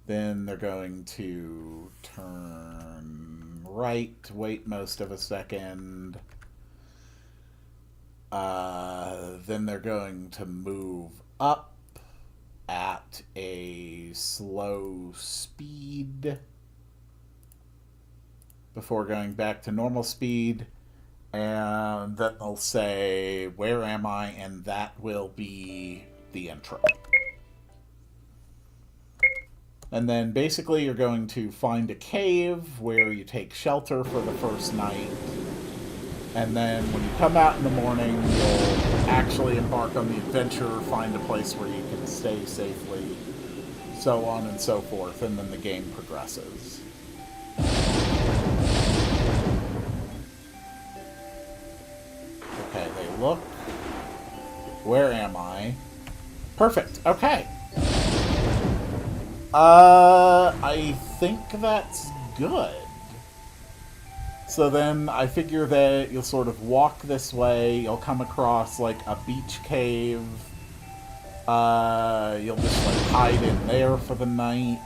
then they're going to turn right, wait most of a second, then they're going to move up at a slow speed before going back to normal speed, and then they'll say, "Where am I?" and that will be the intro. And then basically you're going to find a cave where you take shelter for the first night, and then when you come out in the morning, you'll actually embark on the adventure, find a place where you can stay safely, so on and so forth, and then the game progresses. Okay, they look. Where am I? Perfect, okay. I think that's good. So then I figure that you'll sort of walk this way, you'll come across like a beach cave, you'll just like hide in there for the night.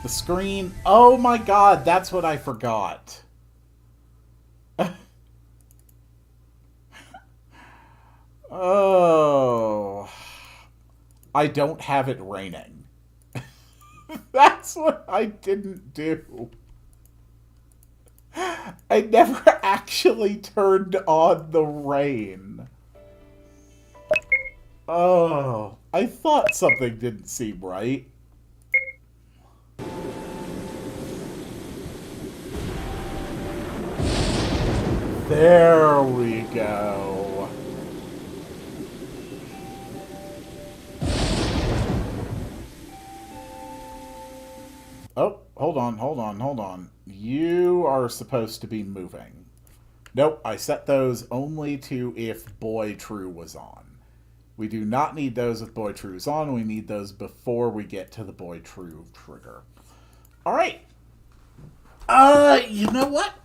The screen, oh my god, that's what I forgot. Oh, I don't have it raining. That's what I didn't do. I never actually turned on the rain. Oh, I thought something didn't seem right. There we go. Oh, hold on. You are supposed to be moving. Nope, I set those only to if Boy True was on. We do not need those if Boy True's on. We need those before we get to the Boy True trigger. All right. You know what?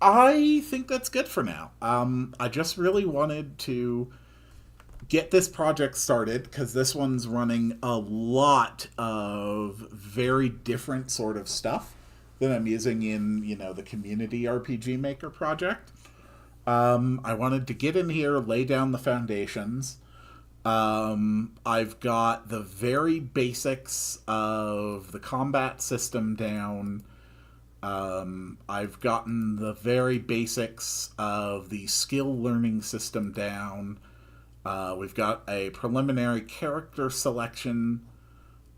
I think that's good for now. I just really wanted to get this project started because this one's running a lot of very different sort of stuff that I'm using in, the community RPG Maker project. I wanted to get in here, lay down the foundations. I've got the very basics of the combat system down. I've gotten the very basics of the skill learning system down. We've got a preliminary character selection.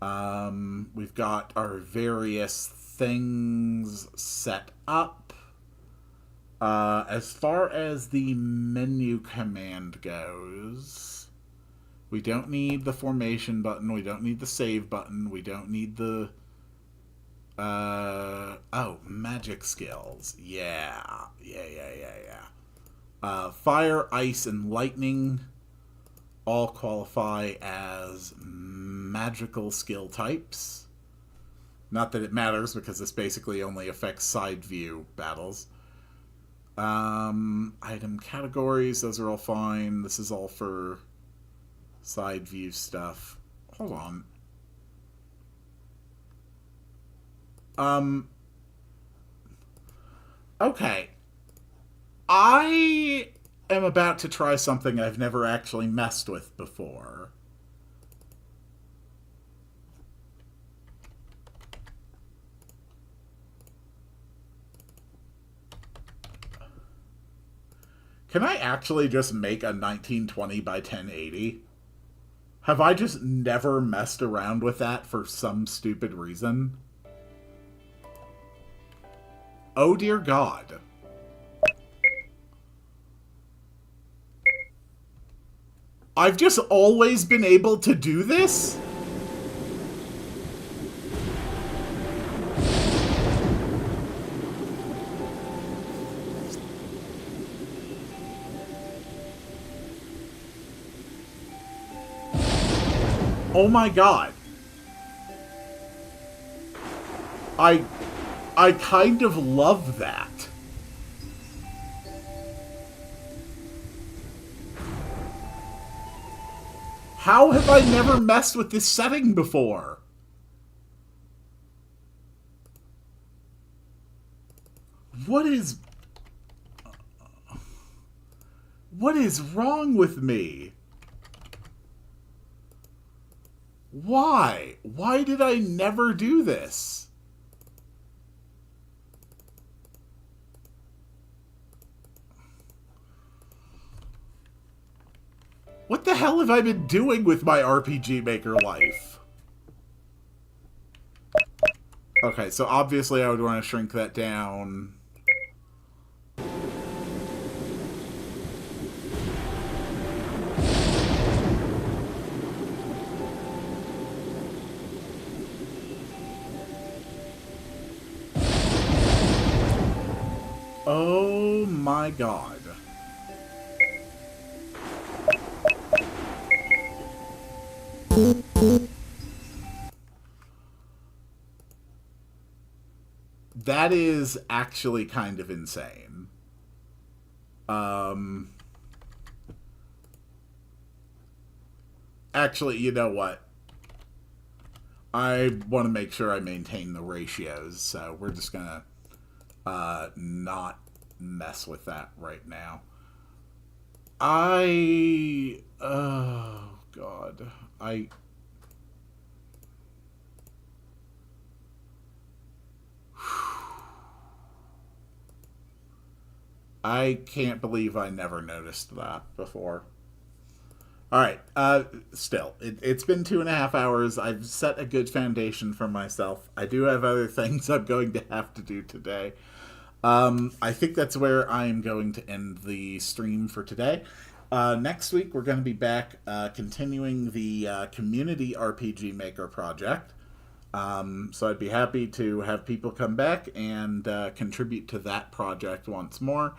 We've got our various things set up. As far as the menu command goes, we don't need the formation button. We don't need the save button. We don't need the... magic skills. Yeah. Fire, ice, and lightning all qualify as magical skill types. Not that it matters, because this basically only affects side view battles. Item categories, those are all fine. This is all for side view stuff. Hold on. Okay. I am about to try something I've never actually messed with before. Can I actually just make a 1920 by 1080? Have I just never messed around with that for some stupid reason? Oh dear God. I've just always been able to do this? Oh my God. I kind of love that. How have I never messed with this setting before? What is wrong with me? Why? Why did I never do this? What the hell have I been doing with my RPG Maker life? Okay, so obviously I would want to shrink that down. Oh my God. That is actually kind of insane. Actually, you know what? I want to make sure I maintain the ratios, so we're just gonna not mess with that right now. Oh God. I can't believe I never noticed that before. Alright, still, it's been 2.5 hours. I've set a good foundation for myself. I do have other things I'm going to have to do today. I think that's where I'm going to end the stream for today. Next week, we're going to be back continuing the Community RPG Maker project. So I'd be happy to have people come back and contribute to that project once more.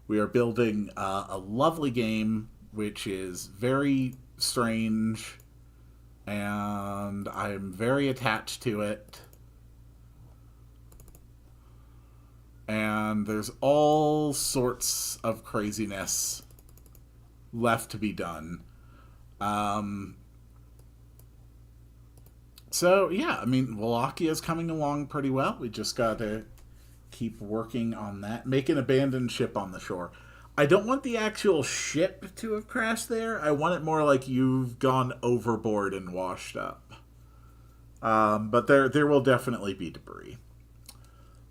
We are building a lovely game which is very strange, and I'm very attached to it. And there's all sorts of craziness left to be done. Um, so yeah, I mean, Wallachia coming along pretty well. We just got to keep working on that. Make an abandoned ship on the shore. I don't want the actual ship to have crashed there. I want it more like you've gone overboard and washed up. But there will definitely be debris.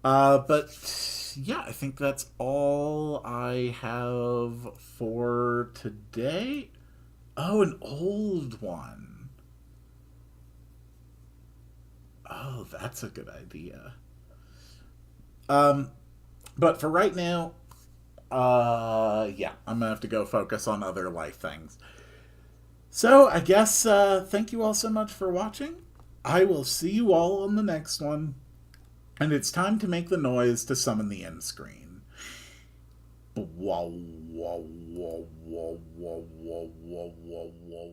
But yeah, I think that's all I have for today. Oh, an old one. Oh, that's a good idea. Um, but for right now, yeah, I'm gonna have to go focus on other life things. So I guess thank you all so much for watching. I will see you all on the next one, and it's time to make the noise to summon the end screen. Wow, wow, wow, wow, wow, wow, wow, wow, wow.